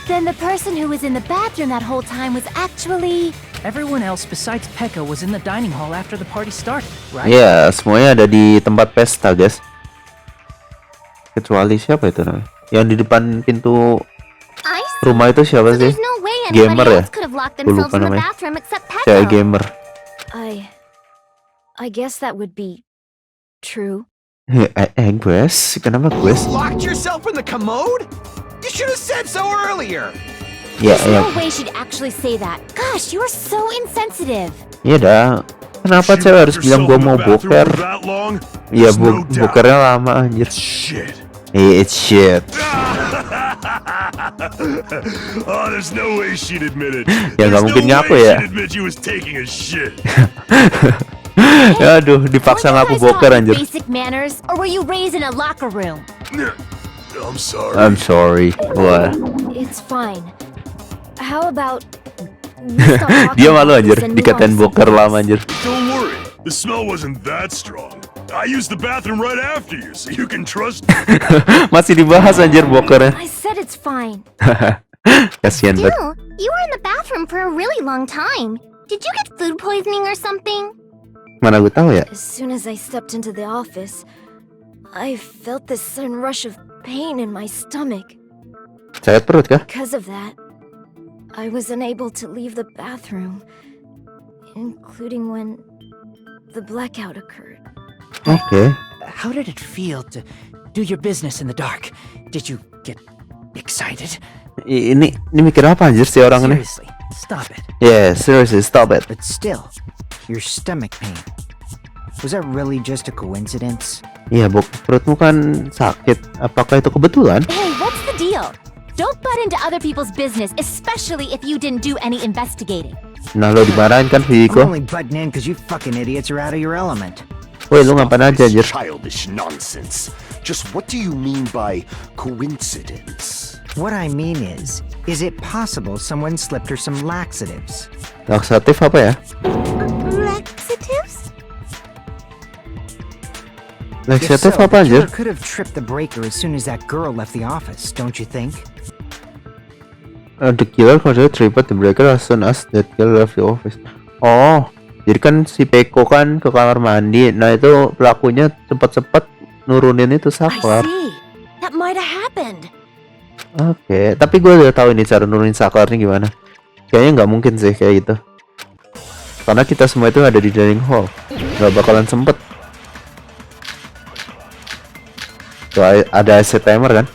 Then the person who was in the bathroom that whole time was actually... Everyone else besides Pecco was in the dining hall after the party started, right? Iya, semuanya ada di tempat pesta, guys. Kecuali siapa itu namanya? Yang di depan pintu I see. rumah itu siapa So sih? there's no way Gamer anybody ya? else could have locked Gua themselves lupa in the namanya. bathroom except Cewek Pecco. gamer. I guess that would be true. Guys, kenapa guys? Locked yourself in the commode? You should have said so earlier. Ya, There's no way she'd actually say that. Gosh, you're so insensitive. iya dah. Kenapa She cewek locked harus bilang herself gua in the mau bathroom boker? for that long? Iya, There's no doubt. bokernya lama anjir. Shit. It's shit. Oh, there's no way she'd admit it. Ya, nggak There's mungkin no ngaku way ya. she'd admit she was taking a shit. Aduh, dipaksa Were you ngaku guys boker taught anjir. basic manners, or were you raised in a locker room? I'm sorry. I'm sorry. Wah. It's fine. How about we stop talking Dia malu about anjir, this and move dikatain on to boker something lama else? anjir. Don't worry. The smell wasn't that strong. I used the bathroom right after you, so you can trust me. Masih dibahas anjir bokernya. I said it's fine. Kasian banget. Still, you were in the bathroom for a really long time. Did you get food poisoning or something? Mana gue tahu ya? As soon as I stepped into the office, I felt this sudden rush of pain in my stomach. Sakit perut kah? Because of that, I was unable to leave the bathroom, including when the blackout occurred. Oke. How did it feel to do your business in the dark? Did you get excited? Ini mikir apa anjir si orang ini? Seriously, stop it. Yeah, seriously, stop it. But still, your stomach pain. Was that really just a coincidence? Iya, perutmu kan sakit. Apakah itu kebetulan? Hey, what's the deal? Don't butt into other people's business, especially if you didn't do any investigating. Nah, lo dimarahin kan I'm Hiko? only butting in because you fucking idiots are out of your element. Woi, lu ngapain aja anjir? This childish nonsense. Just what do you mean by coincidence? What I mean is it possible someone slipped her some laxatives? Laksatif apa ya? Laxatives? Laksatif If so, apa the anjir? killer could have tripped the breaker as soon as that girl left the office, don't you think? The killer considered tripped the breaker as soon as that girl left the office. Oh, jadi kan si Peko kan ke kamar mandi. Nah itu pelakunya cepet-cepet nurunin itu I saklar. see. That might have happened. Oke, tapi gue udah tahu ini cara nurunin saklarnya gimana. Kayaknya nggak mungkin sih kayak gitu. Karena kita semua itu ada di dining hall, nggak bakalan sempet. Tuh ada AC timer kan?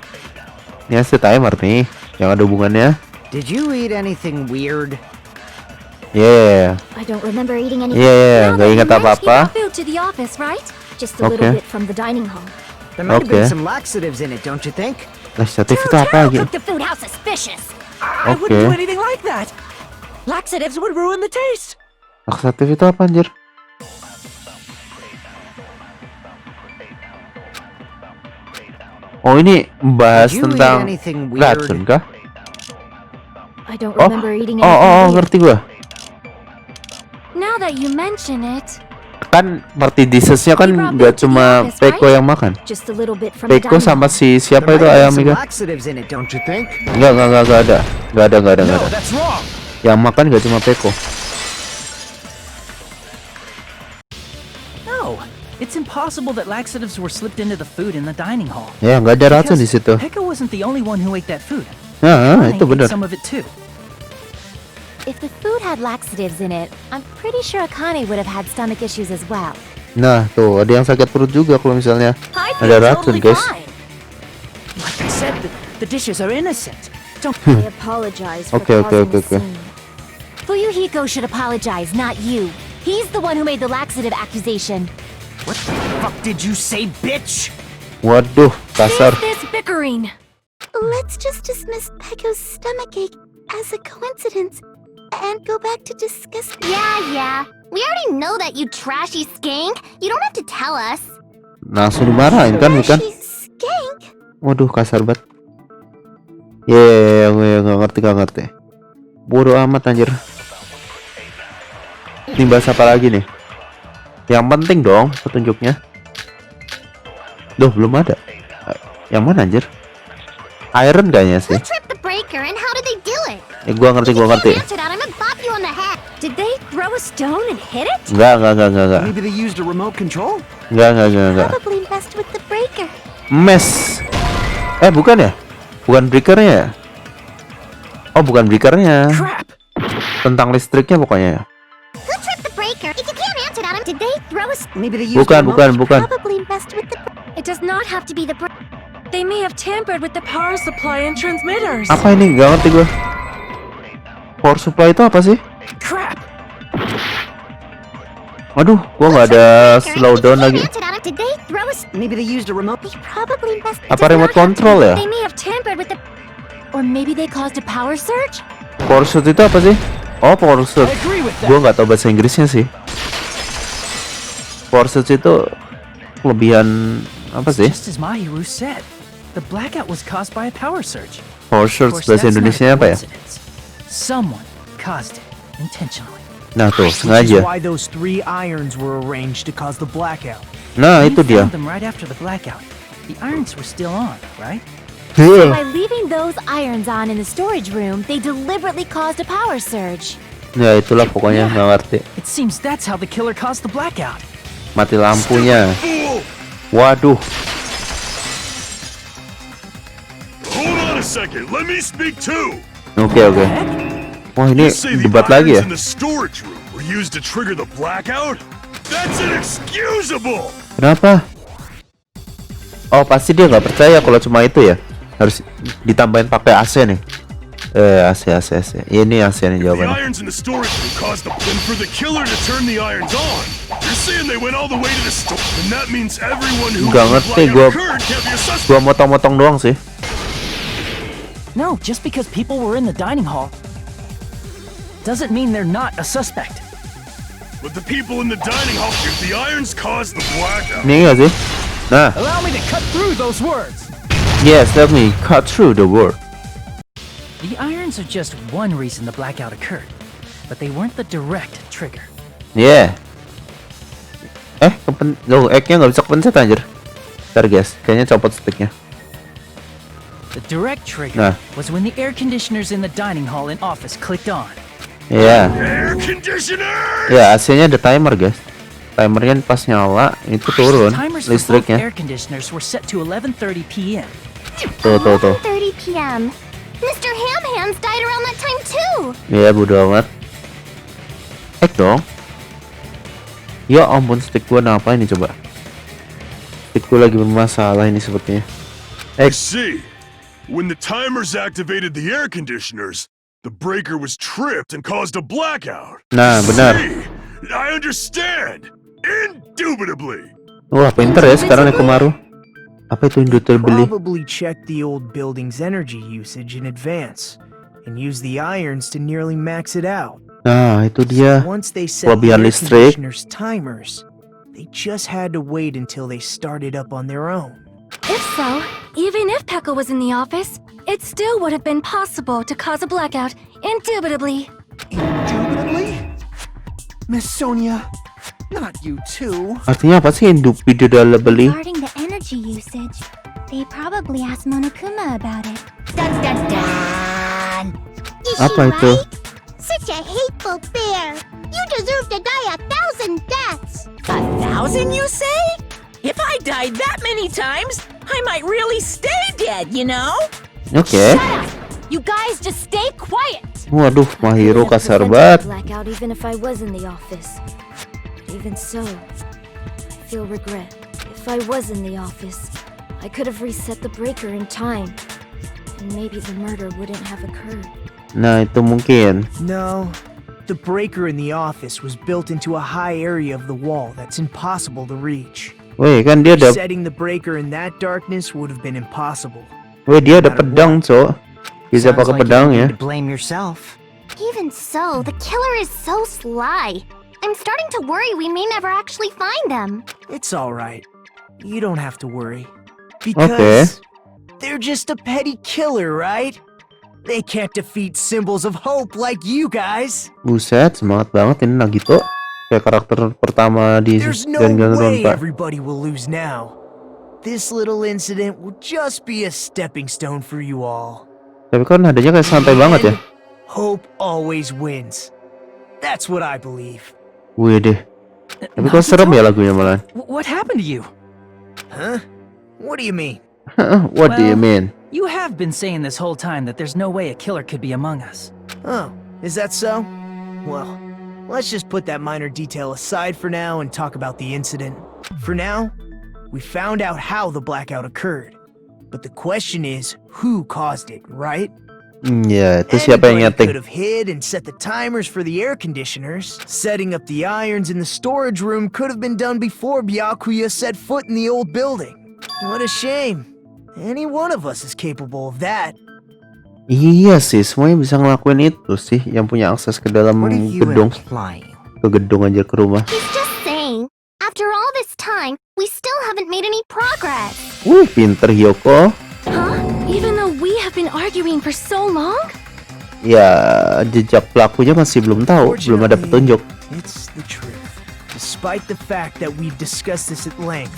Ini AC timer nih, yang ada hubungannya. Did you eat anything weird? Yeah. I don't remember eating anything. Yeah, Now nggak that ingat you mentioned, apa-apa. you brought food to the office, right? Just a little Okay. bit from the dining hall. There might have been Okay. some laxatives in it, don't you think? Laxatif itu apa lagi? Cook the food, how suspicious! I Okay. wouldn't do anything like that. Laxatives would ruin the taste. Laxatif itu apa anjir? Oh ini bahas Did you eat tentang anything weird? racun kah? I don't Oh, remember eating oh, anything. weird. ngerti gua. Now that you mention it, Kan party dishes-nya kan nggak cuma Peko yang makan. just a little bit from the Peko dining sama hall. si siapa There itu might have ayam been some ikan? laxatives in it, don't you think? Nggak ada. Nggak ada. No, that's wrong. Yang makan nggak cuma Peko. No, it's impossible that laxatives were slipped into the food in the dining hall. Ya nggak ada racun di situ. Pekka wasn't the only one who ate that food. Nah, Connie itu ate benar. some of it too. If the food had laxatives in it, I'm pretty sure Akane would have had stomach issues as well. Nah, tuh ada yang sakit perut juga kalau misalnya I ada racun, guys. Like I said, the dishes are innocent. Don't. I apologize for Okay. causing the scene. Fuyuhiko should apologize, not you. He's the one who made the laxative accusation. What the fuck did you say, bitch? Waduh, kasar. This bickering. Let's just dismiss Pecco's stomachache as a coincidence and go back to discuss. Yeah. We already know that, you trashy skank. You don't have to tell us. Langsung dimarahin kan, bukan? Trashy skank? Waduh, kasar banget. Ya, nggak ngerti. Bodoh amat anjir. Ini bahas apa lagi nih? Yang penting dong petunjuknya. Duh, belum ada. Yang mana anjir? Iron kayaknya sih. Who tripped the breaker and how did they do it? Gua ngerti. Answer that, I'm gonna bop you on the head. Did they throw a stone and hit it? Enggak. Maybe they used a remote control? Enggak. Probably messed with the breaker. Mes. Bukan ya? Bukan breakernya ya? Oh, bukan breakernya. Crap. Tentang listriknya pokoknya ya. Who tripped the breaker? If you can't answer that, did they throw a stone? Maybe they used a remote. Bukan. Probably messed with the. It does not have to be the. They may have tampered with the power supply and transmitters. Apa ini? Gak ngerti gue. Power supply itu apa sih? Crap. Aduh, gua nggak ada slowdown lagi. Did they throw a? Maybe they used a remote. They probably messed. Apa remote control ya? They may have tampered with the. Or maybe they caused a power surge. Power surge itu apa sih? Oh, power I surge. agree with that. Gua nggak tahu bahasa Inggrisnya sih. Power surge itu kelebihan apa sih? Just as Mahiru said, the blackout was caused by a power surge. Power Of surge course, bahasa that's not Indonesia a apa ya? coincidence. Someone caused it intentionally. Nah tuh, Which is sengaja. why those 3 irons were arranged to cause the blackout. Nah, We itu dia. found them right after the blackout. The irons were still on, right? By leaving those irons on in the storage room, they deliberately caused a power surge. Ya itulah pokoknya, nggak ngerti. It seems that's how the killer caused the blackout. Mati lampunya. Fool! Waduh. Hold on a second, let me speak too! Oke. Wah, ini You say the debat lagi irons ya? in the storage room were used to trigger the blackout? That's inexcusable! Kenapa? Oh, pasti dia nggak percaya kalau cuma itu ya. Harus ditambahin pakai AC nih. AC. Ini AC nih The jawabannya. irons in the storage room caused the then for the killer to turn the irons on. You're saying they went all the way to the store, and that means everyone who Nggak the ngerti, blackout occurred can't be a suspect. Gua motong-motong doang sih. No, just because people were in the dining hall doesn't mean they're not a suspect. But the people in the dining hall, if the irons caused the blackout, Ini nggak sih? Nah, Allow me to cut through those words. yes, let me cut through the word. The irons are just one reason the blackout occurred, but they weren't the direct trigger. Yeah. Egg-nya nggak bisa kepencet anjir. Ntar guys, kayaknya copot sticknya. The direct trigger Nah. was when the air conditioners in the dining hall and office clicked on. Iya. air conditioner! Ya, AC-nya ada timer guys. Timernya pas nyala itu turun Timers for both listriknya. air conditioners were set to 11:30 p.m. Tuh. 30 p.m. Mr. Ham Hands died around that time too. Iya, bodo amat. Egg dong. Ya ampun, stick gua apa ini coba? Itu lagi bermasalah ini sepertinya. You see, when the timers activated the air conditioners, the breaker was tripped and caused a blackout. Nah, benar. See, I understand. Indubitably. Wah, pinter ya sekarang Nekomaru. Apa itu indubitably? Probably check the old building's energy usage in advance and use the irons to nearly max it out. Nah, itu dia. Once they set the Kelebihan air listrik. conditioner's timers, they just had to wait until they started up on their own. If so, even if Pekka was in the office, it still would have been possible to cause a blackout, indubitably. Indubitably? Miss Sonia, not you too. Artinya apa sih indubitably? Regarding the energy usage, they probably asked Monokuma about it. Dun dun dun! Apa itu? Such a hateful bear! You deserve to die 1,000 deaths! 1,000, you say? If I died that many times, I might really stay dead, you know? Oke. You guys just stay quiet! Waduh, Mahiro kasar banget. Blackout even if I was in the office. Even so, I feel regret. If I was in the office, I could have reset the breaker in time. And maybe the murder wouldn't have occurred. Nah, itu mungkin. No, the breaker in the office was built into a high area of the wall that's impossible to reach. Weh, kan dia ada. Setting the breaker in that darkness would have been impossible. Weh, dia ada pedang, so. Bisa pakai pedang ya. To blame yourself. Even so, the killer is so sly. I'm starting to worry we may never actually find them. It's alright. You don't have to worry. Because they're just a petty killer, right? They can't defeat symbols of hope like you guys. Buset, semangat banget ini Nagito. Kayak karakter pertama di There's no way Danganronpa. everybody will lose now. This little incident will just be a stepping stone for you all. Tapi kan nadanya kayak santai banget ya. Hope always wins. That's what I believe. Wih deh. Tapi kok serem ya lagunya malah. What happened to you? Huh? What do you mean? What do you mean? You have been saying this whole time that there's no way a killer could be among us. Oh, is that so? Well, let's just put that minor detail aside for now and talk about the incident. For now, we found out how the blackout occurred. But the question is, who caused it, right? Ya, itu siapa yang Anybody could nyeting? have hid and set the timers for the air conditioners. Setting up the irons in the storage room could have been done before Byakuya set foot in the old building. What a shame. Any one of us is capable of that. Iya sih, semuanya bisa ngelakuin itu sih. Yang punya akses ke dalam What are you gedung. implying? Ke gedung aja, ke rumah. He's just saying, after all this time, we still haven't made any progress. Wih, pinter Hyoko. Huh? Even though we have been arguing for so long? Ya, jejak pelakunya masih belum tahu. Belum ada petunjuk. It's the truth. Despite the fact that we've discussed this at length,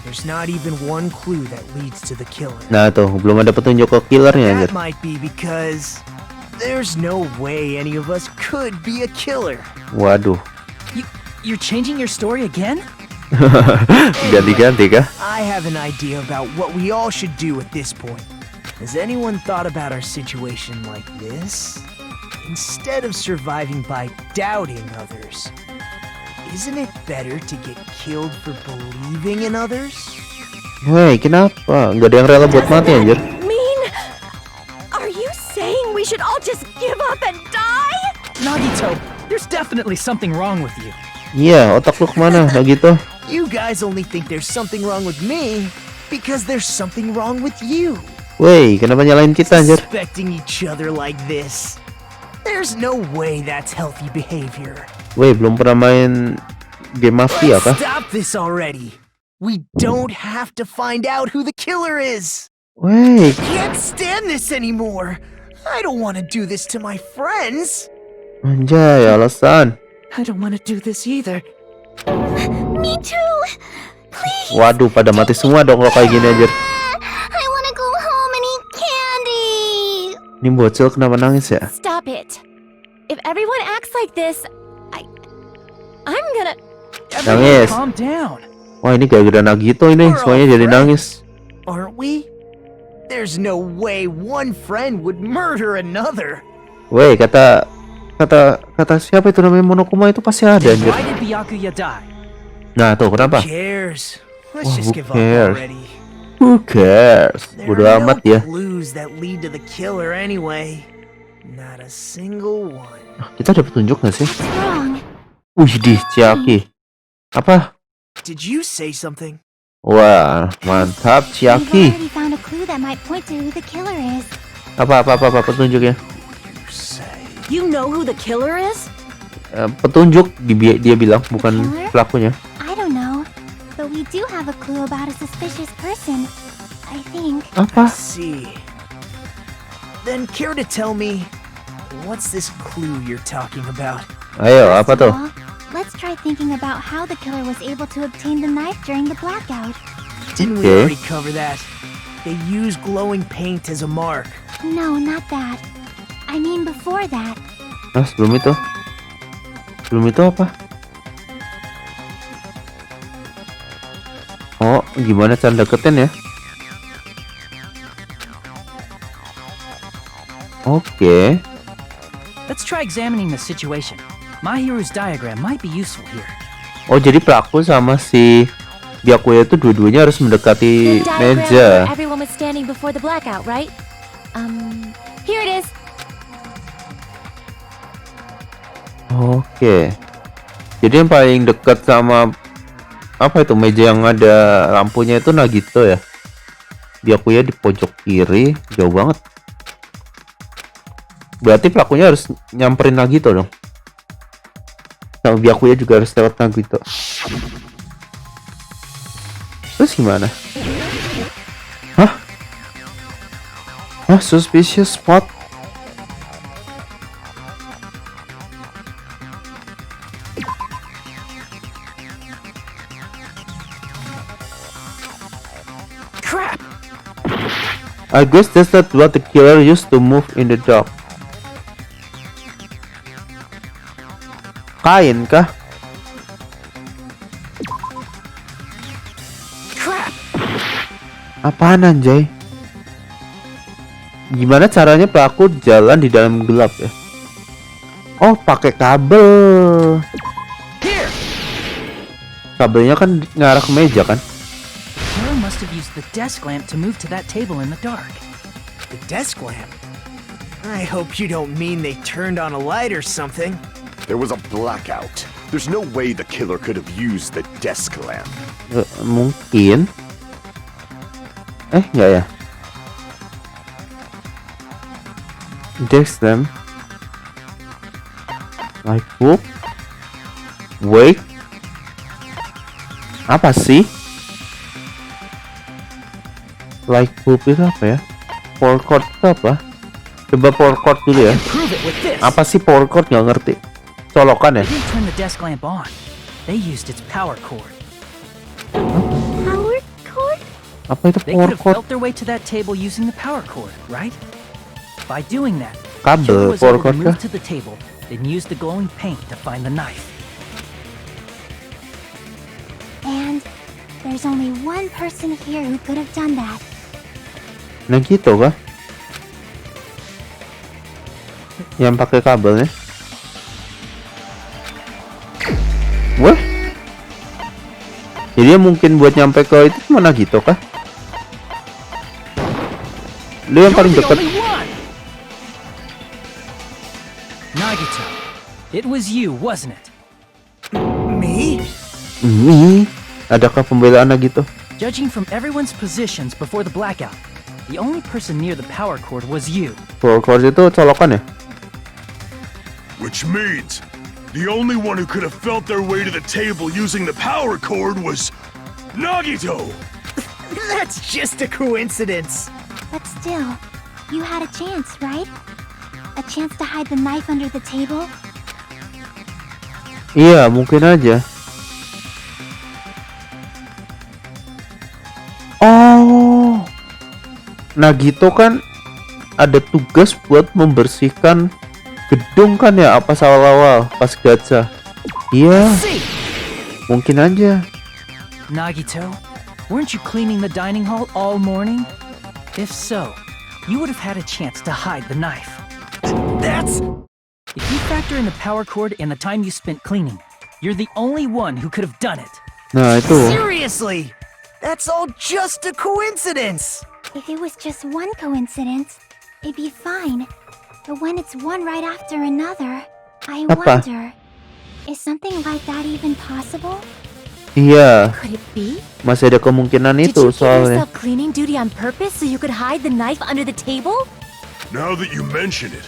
there's not even one clue that leads to the killer. Nah tuh, belum ada petunjuk ke killernya anjir. That might be because there's no way any of us could be a killer. Waduh. You're changing your story again? Ganti-ganti kah? I have an idea about what we all should do at this point. Has anyone thought about our situation like this? Instead of surviving by doubting others, isn't it better to get killed for believing in others? Woi, kenapa? Nggak ada yang rela buat mati anjir. Mean? Are you saying we should all just give up and die? Nagito, there's definitely something wrong with you. Iya, otak lu kemana? Nagito? You guys only think there's something wrong with me because there's something wrong with you. Woi, kenapa nyalain kita anjir? Suspecting each other like this. There's no way that's healthy behavior. Woi, belum pernah main game mafia kah? Stop this already. We don't have to find out who the killer is. Woi, Can't stand this anymore. I don't want to do this to my friends. Anjay, alasan. I don't want to do this either. Me too. Please. Waduh, pada mati semua dong kalau kayak gini anjir. I want to go home and eat candy. Ini bocil kenapa nangis ya? Stop it. If everyone acts like this, I'm gonna... Nangis. Calm down. Wah, ini gara-gara Nagito ini, semuanya jadi nangis. Aren't we? There's no way one friend would murder another. Woi, kata siapa itu namanya Monokuma itu pasti ada anjir. Why did Byakuya die? Nah, tuh kenapa? Who cares? Let's Oh, just who give up cares? already. Who cares? There Bodo are no amat ya. clues that lead to the killer anyway. Not a single one. Kita ada petunjuk nggak sih? What's wrong? Wih, di Chiaki. Apa? Did you say something? Wah, mantap We've Chiaki. already found a clue that might point to who the killer is. Apa petunjuknya? You know who the killer is? Petunjuk dia bilang, bukan Killer? pelakunya. I don't know, but we do have a clue about a suspicious person. I think. Apa? See. Then care to tell me, what's this clue you're talking about? Ayo, apa tuh? Well, let's try thinking about how the killer was able to obtain the knife during the blackout. Didn't we Okay. already cover that? They use glowing paint as a mark. No, not that. I mean before that. Nah, sebelum itu apa? Oh, gimana cara deketin ya? Oke. Let's try examining the situation. My hero's diagram might be useful here. Oh, jadi pelaku sama si Byakuya itu dua-duanya harus mendekati meja. Everyone was standing before the blackout, right? Here it is. Oke. Jadi yang paling dekat sama apa itu meja yang ada lampunya itu Nagito ya. Byakuya di pojok kiri, jauh banget. Berarti pelakunya harus nyamperin Nagito dong. Sama Byakuya juga harus lewat Nagito. Terus gimana? Hah? Suspicious spot? Crap! I guess that's not what the killer used to move in the dark. Kain kah? Crap! Apaan Anjay? Gimana caranya pelaku jalan di dalam gelap ya? Oh, pakai kabel. Here! Kabelnya kan ngarah ke meja kan? Killer must have used the desk lamp to move to that table in the dark. The desk lamp? I hope you don't mean they turned on a light or something. There was a blackout. There's no way the killer could have used the desk lamp. Mungkin. Enggak ya? Desk lamp. Like book. Wait. Apa sih? Like book itu apa ya? Power cord itu apa? Coba power cord dulu ya. Prove it with this. Apa sih power cord? Nggak ngerti. Colokan ya? They didn't turn the desk lamp on. They used its power cord. Power cord? Apa itu They power could have cord? felt their way to that table using the power cord, right? By doing that, the Kabel killer was power able to cord move kah? to the table, then use the glowing paint to find the knife. And there's only one person here who could have done that. Nah gitu kah? Yang pakai kabelnya? Wah? Jadi mungkin buat nyampe ke itu cuma gitu kah? Lu yang paling You're the dekat. only one! Nagito, it was you, wasn't it? Me? Adakah pembelaan gitu? Judging from everyone's positions before the blackout, the only person near the power cord was you. Power cord itu colokan ya? Which means the only one who could have felt their way to the table using the power cord was Nagito! That's just a coincidence. But still, you had a chance, right? A chance to hide the knife under the table? Iya, mungkin aja. Oh, Nagito kan ada tugas buat membersihkan gedung kan ya, apa awal-awal pas gacha. Iya, See, mungkin aja. Nagito, weren't you cleaning the dining hall all morning? If so, you would have had a chance to hide the knife. that's... If you factor in the power cord and the time you spent cleaning, you're the only one who could have done it. Nah itu. Seriously! That's all just a coincidence! If it was just one coincidence, it'd be fine. But when it's one right after another, I Apa? wonder, is something like that even possible? Iya, Could it be? masih ada kemungkinan Did itu you give soalnya. yourself cleaning duty on purpose so you could hide the knife under the table? Now that you mention it,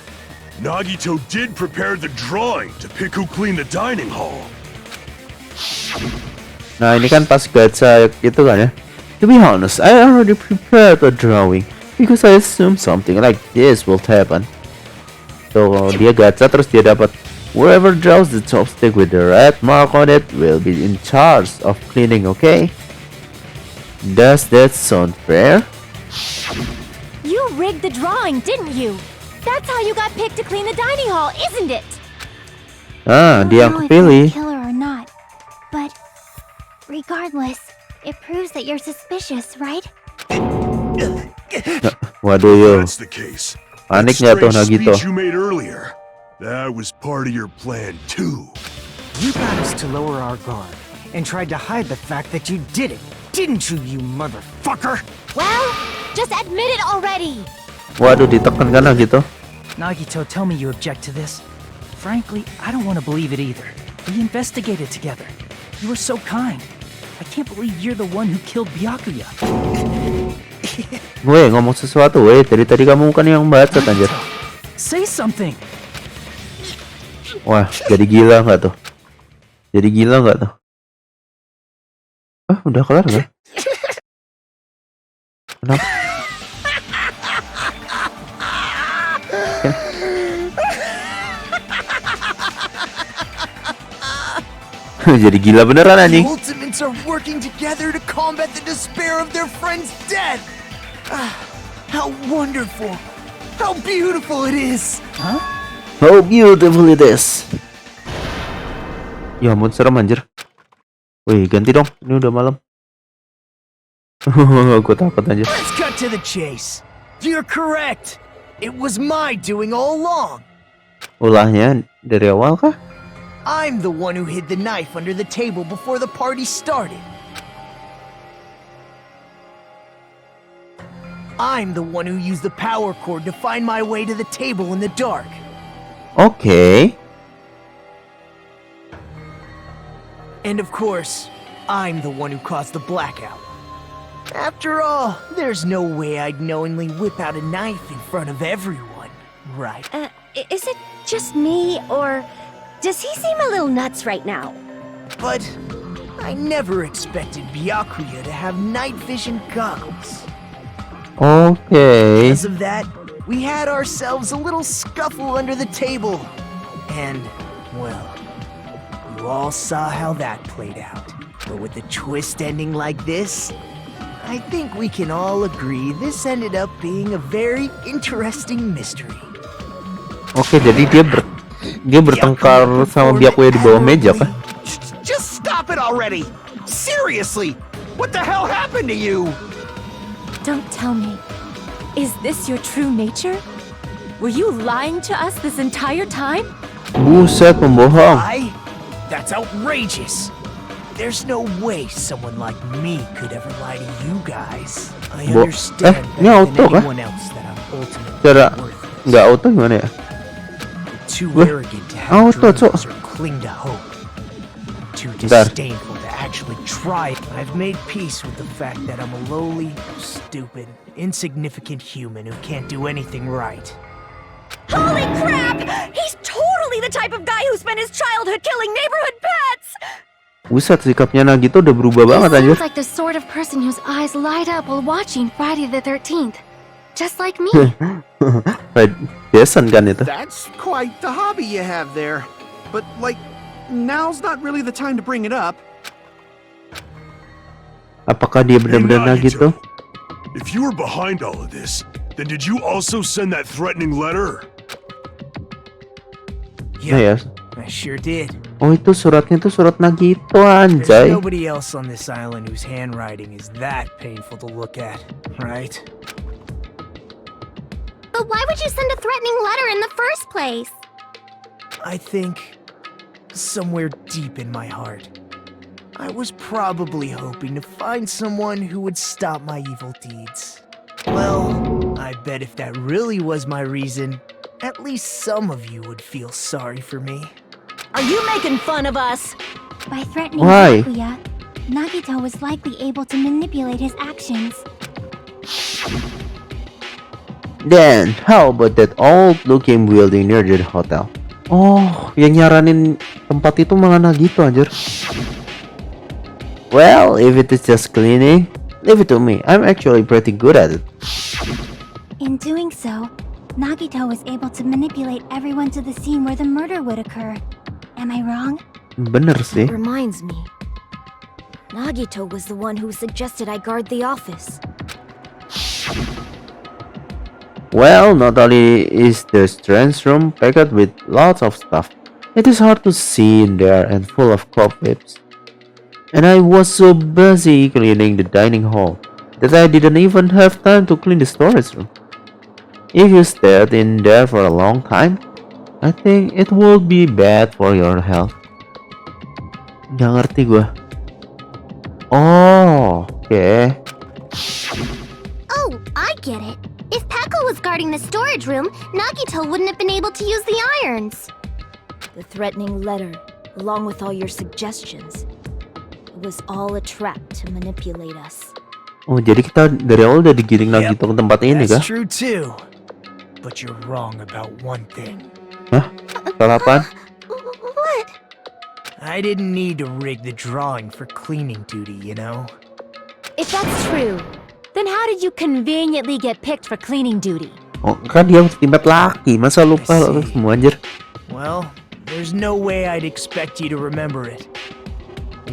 Nagito did prepare the drawing to pick who cleaned the dining hall. Nah ini kan pas gacha itu kan ya. To be honest, I already prepared a drawing because I assume something like this will happen. So dia gacha terus dia dapat whoever draws the chopstick with the red mark on it will be in charge of cleaning, okay? Does that sound fair? You rigged the drawing, didn't you? That's how you got picked to clean the dining hall, isn't it? Ah, dia yang kepilih. Killer or not, but regardless, it proves that you're suspicious, right? Waduh yo, That's the case. panik That nggak tuh strange Nagito? speech you made earlier. That was part of your plan too. You got us to lower our guard and tried to hide the fact that you did it, didn't you, you motherfucker? Well, just admit it already! Waduh, ditekan kan Nagito? Nagito, tell me you object to this. Frankly, I don't want to believe it either. We investigated together. You were so kind. I can't believe you're the one who killed Byakuya. Weh, ngomong sesuatu weh. Dari tadi kamu kan yang baca anjir. Say something. Wah, jadi gila nggak tuh? Jadi gila nggak tuh? Ah, udah kelar nggak? Kenapa? Jadi gila beneran The anjing. Ultimates are working together to combat the despair of their friend's death! Ah, how wonderful! How beautiful it is! How beautiful it is. Ya ampun, serem anjir. Wih, ganti dong. Ini udah malam. Gue takut anjir. Let's cut to the chase. You're correct. It was my doing all along. Ulahnya dari awal kah? I'm the one who hid the knife under the table before the party started. I'm the one who used the power cord to find my way to the table in the dark. Oke. And of course, I'm the one who caused the blackout. After all, there's no way I'd knowingly whip out a knife in front of everyone, right? Is it just me, or does he seem a little nuts right now? But I never expected Byakuya to have night vision goggles. Oke. Because of that, we had ourselves a little scuffle under the table. And, well, you all saw how that played out. But with the twist ending like this, I think we can all agree this ended up being a very interesting mystery. Oke, jadi dia bertengkar sama Byakuya di bawah meja kah? Just stop it already! Seriously! What the hell happened to you? Don't tell me. Is this your true nature? Were you lying to us this entire time? Buset, pembohong. That's outrageous! There's no way someone like me could ever lie to you guys. I understand ini better auto than kah? anyone else that I'm ultimately Cara worthless. nggak auto gimana ya? Too Wah, arrogant to have auto, dreams or cling to hope. Too disdainful to actually try. I've made peace with the fact that I'm a lowly, stupid, insignificant human who can't do anything right. Holy crap! He's totally the type of guy who spent his childhood killing neighborhood pets! Buset, sikapnya Nagito udah berubah banget He anjir. sounds like the sort of person whose eyes light up while watching Friday the 13th. Just like me. Kayak Jason kan itu. That's quite the hobby you have there. But, like, now's not really the time to bring it up. Apakah dia benar-benar Nagito? If you were behind all of this, then did you also send that threatening letter? Nah, ya. I sure did. Oh, itu suratnya itu surat Nagito, There's anjay. nobody else on this island whose handwriting is that painful to look at, right? But why would you send a threatening letter in the first place? I think somewhere deep in my heart, I was probably hoping to find someone who would stop my evil deeds. Well, I bet if that really was my reason, at least some of you would feel sorry for me. Are you making fun of us? By threatening Why? Byakuya, Nagito was likely able to manipulate his actions. Then, how about that old-looking building near the hotel? Oh, yang nyaranin tempat itu mga Nagito, anjir. Well, if it is just cleaning, leave it to me. I'm actually pretty good at it. In doing so, Nagito was able to manipulate everyone to the scene where the murder would occur. Am I wrong? Bener sih. Reminds me. Nagito was the one who suggested I guard the office. Well, not only is the strange room packed with lots of stuff, it is hard to see in there and full of cobwebs. And I was so busy cleaning the dining hall that I didn't even have time to clean the storage room. If you stayed in there for a long time, I think it would be bad for your health. Nggak ngerti gua. Oh, okay. Oh, I get it. If Peko was guarding the storage room, Nagito wouldn't have been able to use the irons. The threatening letter, along with all your suggestions, it was all a trap to manipulate us. Oh, jadi kita dari awal udah digiring Nagito ke tempat ini kah? That's true too. But you're wrong about one thing. Hah? Salah apaan? What? I didn't need to rig the drawing for cleaning duty, you know? If that's true, then how did you conveniently get picked for cleaning duty? Oh, kan dia ultimate laki, masa lupa lo semua anjir. Well, there's no way I'd expect you to remember it.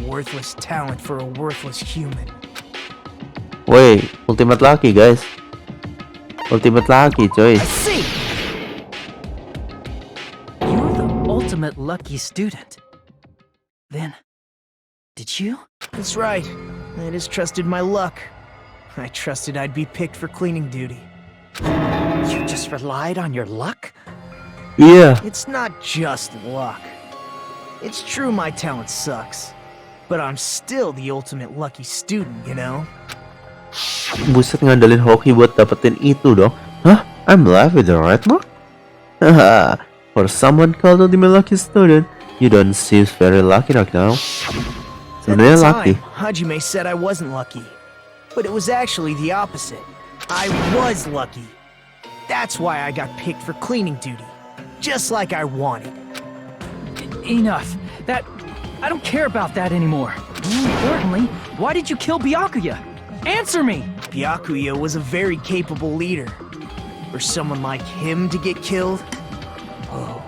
A worthless talent for a worthless human. Woi, ultimate laki guys. Ultimate laki coy. I see! You're the ultimate lucky student. Then, did you? That's right. I just trusted my luck. I trusted I'd be picked for cleaning duty. You just relied on your luck? Iya. It's not just luck. It's true my talent sucks. But I'm still the ultimate lucky student, you know? Buset, ngandalin hoki buat dapetin itu dong. Hah? I'm live with the right mark? Haha. For someone called ultimate lucky student, you don't seem very lucky right now. At Sebenarnya the lucky. time, Hajime said I wasn't lucky. But it was actually the opposite. I was lucky. That's why I got picked for cleaning duty. Just like I wanted. Enough. I don't care about that anymore. More importantly, why did you kill Byakuya? Answer me! Byakuya was a very capable leader. For someone like him to get killed, oh,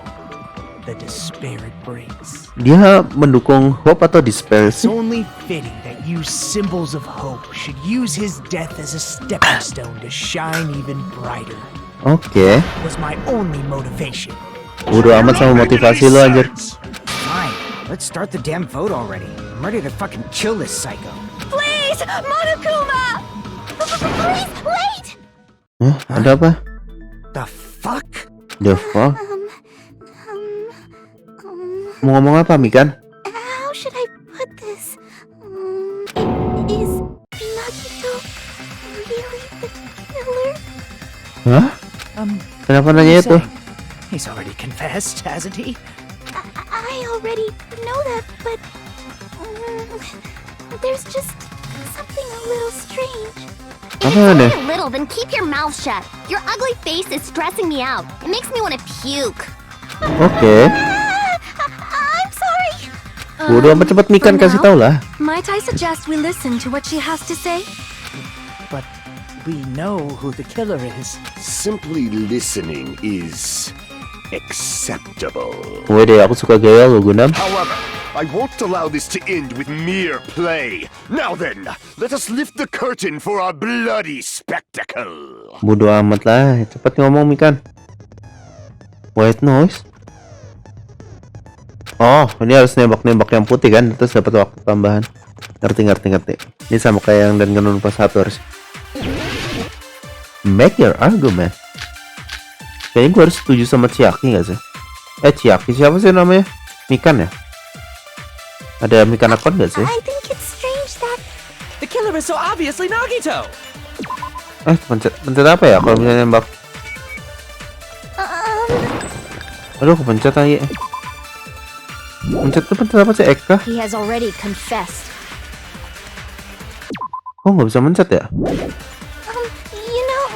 the despair it brings. Dia mendukung hope atau despair It's sih? only fitting that you symbols of hope should use his death as a stepping stone to shine even brighter. Oke. Was my only motivation. Udah amat sama motivasi lo anjir. Fine, let's start the damn vote already. I'm ready to fucking kill this psycho. Please, Monokuma! Please, wait! Hah? Ada apa? The fuck? The fuck? Mau ngomong apa, Mikan? How should I put this? Is Nagito really the killer? Hah? Kenapa nanya itu? He's already confessed, hasn't he? I already know that, but there's just something a little strange. Apa If it's only ada? a little, then keep your mouth shut. Your ugly face is stressing me out. It makes me want to puke. Oke. I'm sorry. Udah amat cepet Mikan kasih tau lah. Might I suggest we listen to what she has to say? But we know who the killer is. Simply listening is acceptable. Wede, aku suka gaya lo, Gundam. However, I won't allow this to end with mere play. Now then, let us lift the curtain for our bloody spectacle. Bodo amat lah, cepet ngomong Mikan. White noise. Oh, ini harus nembak-nembak yang putih kan, terus dapat waktu tambahan. Ngerti. Ini sama kayak yang Danganronpa 1 harus. Make your argument. Kayaknya gue harus setuju sama Chiaki gak sih? Chiaki siapa sih namanya? Mikan ya? Ada Mikanakon gak sih? I think it's strange that The killer is so obviously Nagito! Pencet apa ya kalau misalnya nembak? Aduh, kepencet aja. Pencet apa sih, Eka? He has already confessed. Kok nggak bisa mencet ya? you know,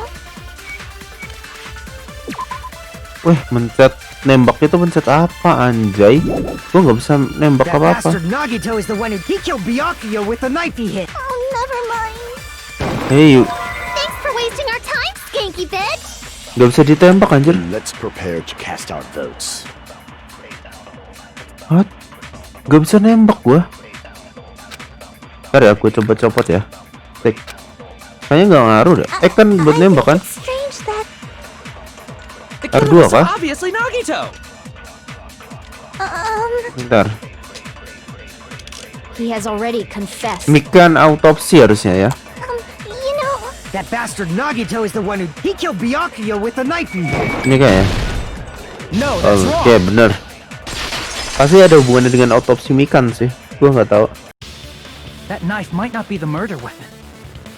Wih, mencet nembaknya tuh pencet apa, Anjay? Gua nggak bisa nembak That apa-apa. bastard Nagito is the one who killed Byakuya with the knife he hit. oh, never mind. Hei, Thanks for wasting our time, Skanky Bed. nggak bisa ditembak anjir. Let's prepare to cast our votes. What? Gak bisa nembak gua. Ntar ya, aku coba copot ya. Tik. Kayaknya nggak ngaruh deh. Kan buat I nembak kan? think it's strange that The R2 killer is so kah? obviously Nagito! Bentar. He has already confessed. Mikan autopsi harusnya ya. you know, That bastard Nagito is the one who killed Byakuya with the knife he hit. Ini kayaknya. No, that's Oke, wrong. bener. Pasti ada hubungannya dengan autopsi Mikan sih. Gua nggak tahu. That knife might not be the murder weapon.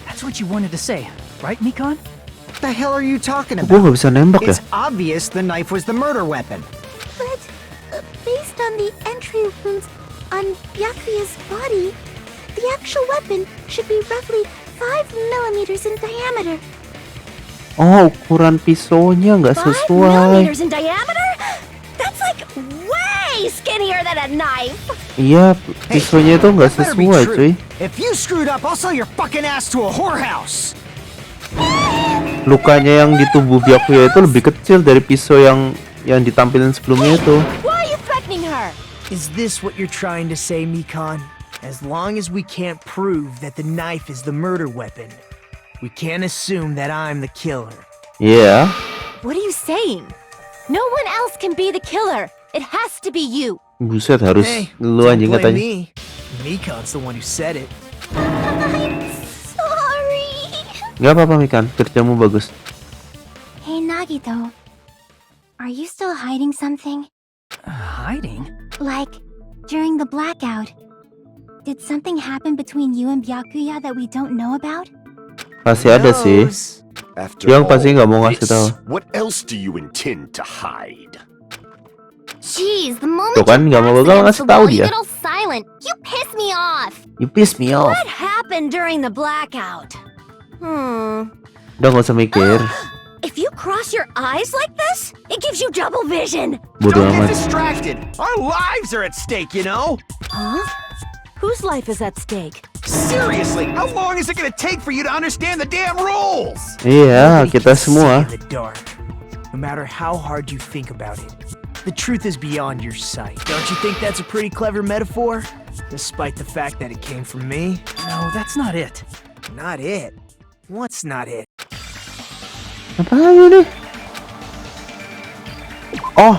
That's what you wanted to say, right, Mikon? What the hell are you talking Gua about? nggak bisa nembak ya. It's obvious the knife was the murder weapon. but based on the entry wounds on Byakuya's body, the actual weapon should be roughly 5 millimeters in diameter. Oh, ukuran pisaunya nggak 5 sesuai. millimeters in diameter? That's like way skinnier than a knife. Iya, pisaunya itu nggak That better be sesuai, true. cuy. If you screwed up, I'll sell your fucking ass to a whorehouse. Lukanya yang di tubuh Byakuya itu lebih kecil dari pisau yang ditampilin sebelumnya itu. Why are you threatening her? Is this what you're trying to say, Mikon? As long as we can't prove that the knife is the murder weapon, we can't assume that I'm the killer. Iya. What are you saying? No one else can be the killer. It has to be you. Buset, harus Hey, lu don't anjing blame katanya. me. Mikon's the one who said it. I'm sorry. Gak apa-apa, Mikan. Kerjamu bagus. Hey, Nagito. Are you still hiding something? Hiding? Like, during the blackout, did something happen between you and Byakuya that we don't know about? Pasti ada sih. Knows. After Yang pasti all nggak mau ngasih this, tahu. what else do you intend to hide? Jeez, the moment Tuh kan, your nggak mau back's bakal against ngasih the tahu wall, you dia. get all silent. You piss me off. You piss me off. What happened during the blackout? Udah nggak usah mikir. If you cross your eyes like this, it gives you double vision. Bodoh Don't get amat. distracted. Our lives are at stake, you know? Huh? Whose life is at stake? Seriously, how long is it gonna take for you to understand the damn rules? Iya, Nobody kita can see semua. in the dark, no matter how hard you think about it. The truth is beyond your sight. Don't you think that's a pretty clever metaphor? Despite the fact that it came from me? No, that's not it. Not it. What's not it? Apa ini? Oh,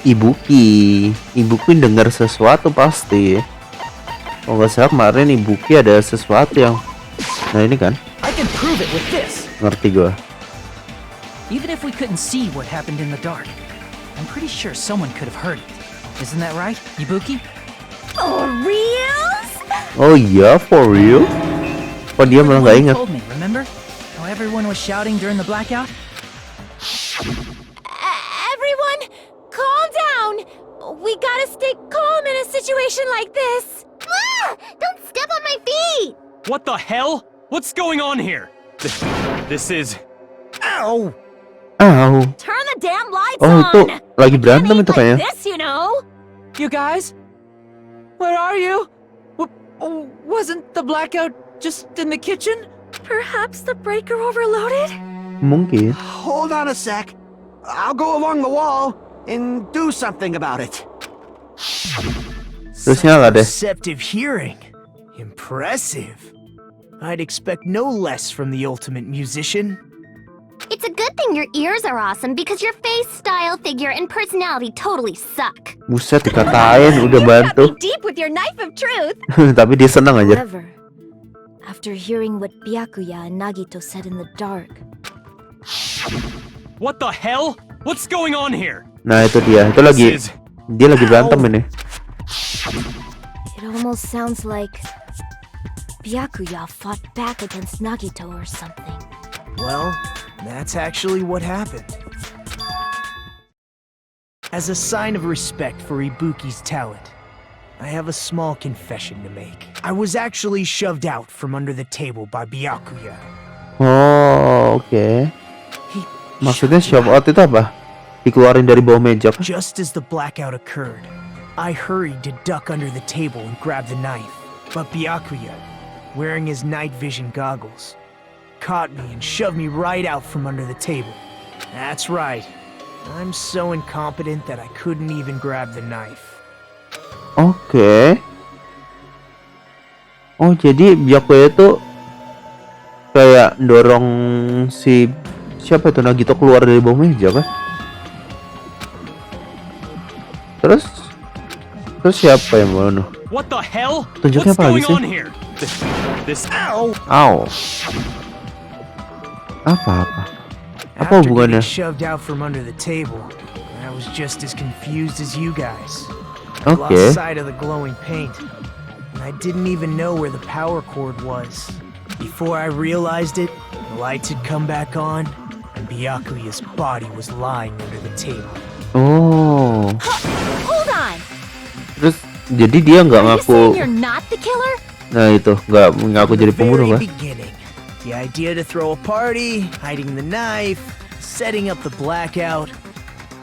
Ibuki. Ibuki dengar sesuatu pasti. Oh nggak salah kemarin Ibuki ada sesuatu yang. Nah ini kan, I can prove it with this. ngerti gua. Even if we couldn't see what happened in the dark, I'm pretty sure someone could have heard it. Isn't that right, Ibuki? For reals? Oh iya, for real? Oh dia malah nggak ingat. Told me, remember? How everyone was shouting during the blackout? Everyone, calm down. We gotta stay calm in a situation like this. Don't step on my feet. What the hell? What's going on here? This is... Ow! Ow. Turn the damn lights Oh on. itu lagi berantem Can't itu eat kayaknya. like this, you know. You guys? Where are you? Wasn't the blackout just in the kitchen? Perhaps the breaker overloaded? Mungkin. Hold on a sec. I'll go along the wall and do something about it. Terus nyala deh. Perceptive hearing. Impressive. I'd expect no less from the ultimate musician. It's a good thing your ears are awesome because your face, style, figure, and personality totally suck. Buset dikatain udah bantu. Deep with your knife of truth. Tapi dia senang aja. However, after hearing what Byakuya and Nagito said in the dark, What the hell? What's going on here? Nah itu dia. Itu lagi This is... dia lagi berantem ini. It almost sounds like Byakuya fought back against Nagito or something. Well, that's actually what happened. As a sign of respect for Ibuki's talent, I have a small confession to make. I was actually shoved out from under the table by Byakuya. Oh, oke. Maksudnya shove out itu apa? Dikeluarin dari bawah meja kah? Just as the blackout occurred, I hurried to duck under the table and grab the knife. But Byakuya, wearing his night vision goggles, caught me and shoved me right out from under the table. That's right. I'm so incompetent that I couldn't even grab the knife. Oke. Oh, jadi Byakuya itu kayak dorong si siapa itu Nagito keluar dari bawah meja kan? Terus siapa yang bunuh? What the hell? Tunjuknya What's apa lagi going sih? on here? This ow. Ow. Apa After hubungannya? getting shoved out from under the table, I was just as confused as you guys. I Oke. lost sight of the glowing paint, and I didn't even know where the power cord was. Before I realized it, the lights had come back on, and Byakuya's body was lying under the table. Oh. Hold on! Terus jadi dia nggak Are you ngaku. saying you're not the killer? Nah itu nggak ngaku jadi From the pembunuh very kan? beginning, the idea to throw a party, hiding the knife, setting up the blackout,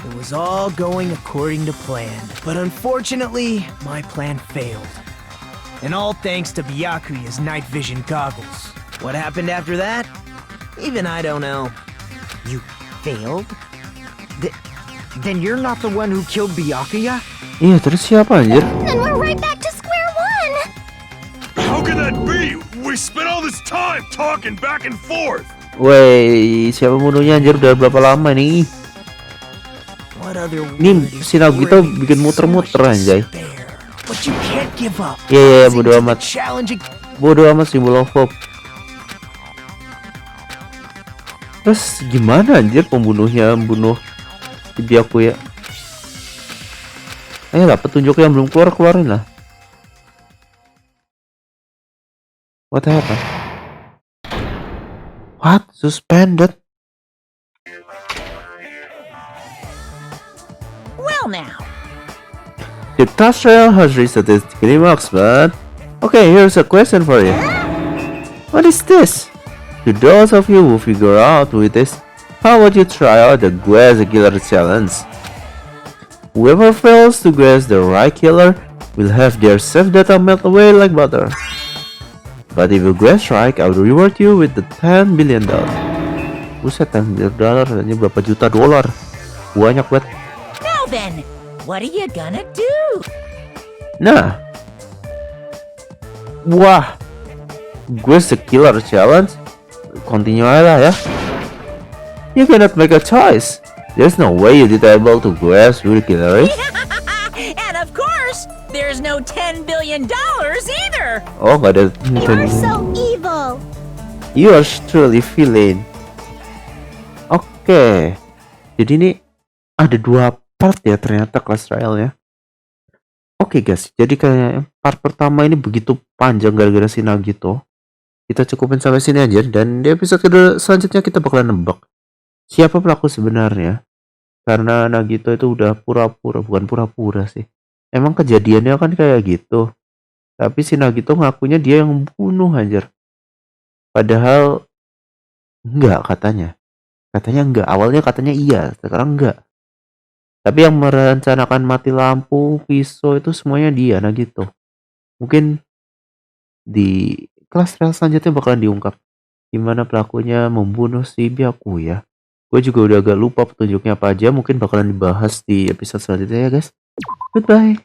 it was all going according to plan. But unfortunately, my plan failed. And all thanks to Byakuya's night vision goggles. What happened after that? Even I don't know. You failed? Then you're not the one who killed Byakuya? Iya, terus siapa anjir? Then we're right back to square one! How can that be? We spent all this time talking back and forth. Woi, siapa pembunuhnya anjir? Udah berapa lama nih? What other Ini word is si Nagito bringing bikin so muter-muter much anjay. despair? But you can't give up. Iya, Rising bodo to the amat. challenge. Bodo amat simbol hope. Terus gimana anjir pembunuhnya bunuh si Byakuya? Ayolah, petunjuk yang belum keluarin lah. What happened? What? Suspended? Well now, The class trial has reached its climax, man. Okay, here's a question for you. What is this? To those of you who figure out who it is, how would you try out the Guess the Killer challenge? Whoever fails to guess the right killer will have their save data melt away like butter. But if you guess right, I will reward you with the $10 billion. Buset, $10 billion, ini berapa juta dolar? Banyak banget. now then, what are you gonna do? Nah, wah, Guess the Killer challenge, continue aja lah ya. You cannot make a choice. There's no way you did able to guess who the killer is. And of course, there's no $10 billion either. Oh, nggak ada. You're so evil! You are truly villain. Oke, jadi ini ada 2 part ya ternyata class trial ya. Oke guys, jadi kayak part pertama ini begitu panjang gara-gara si Nagito. Kita cukupin sampai sini aja, dan di episode kedua selanjutnya kita bakalan nebak siapa pelaku sebenarnya. Karena Nagito itu udah pura-pura, bukan pura-pura sih. Emang kejadiannya kan kayak gitu. Tapi si Nagito ngakunya dia yang bunuh anjir. Padahal enggak katanya. Katanya enggak, awalnya katanya iya, sekarang enggak. Tapi yang merencanakan mati lampu, pisau itu semuanya dia, Nagito. Mungkin di kelas trial selanjutnya bakalan diungkap gimana pelakunya membunuh si Byakuya. Gue juga udah agak lupa petunjuknya apa aja, mungkin bakalan dibahas di episode selanjutnya ya guys. Goodbye.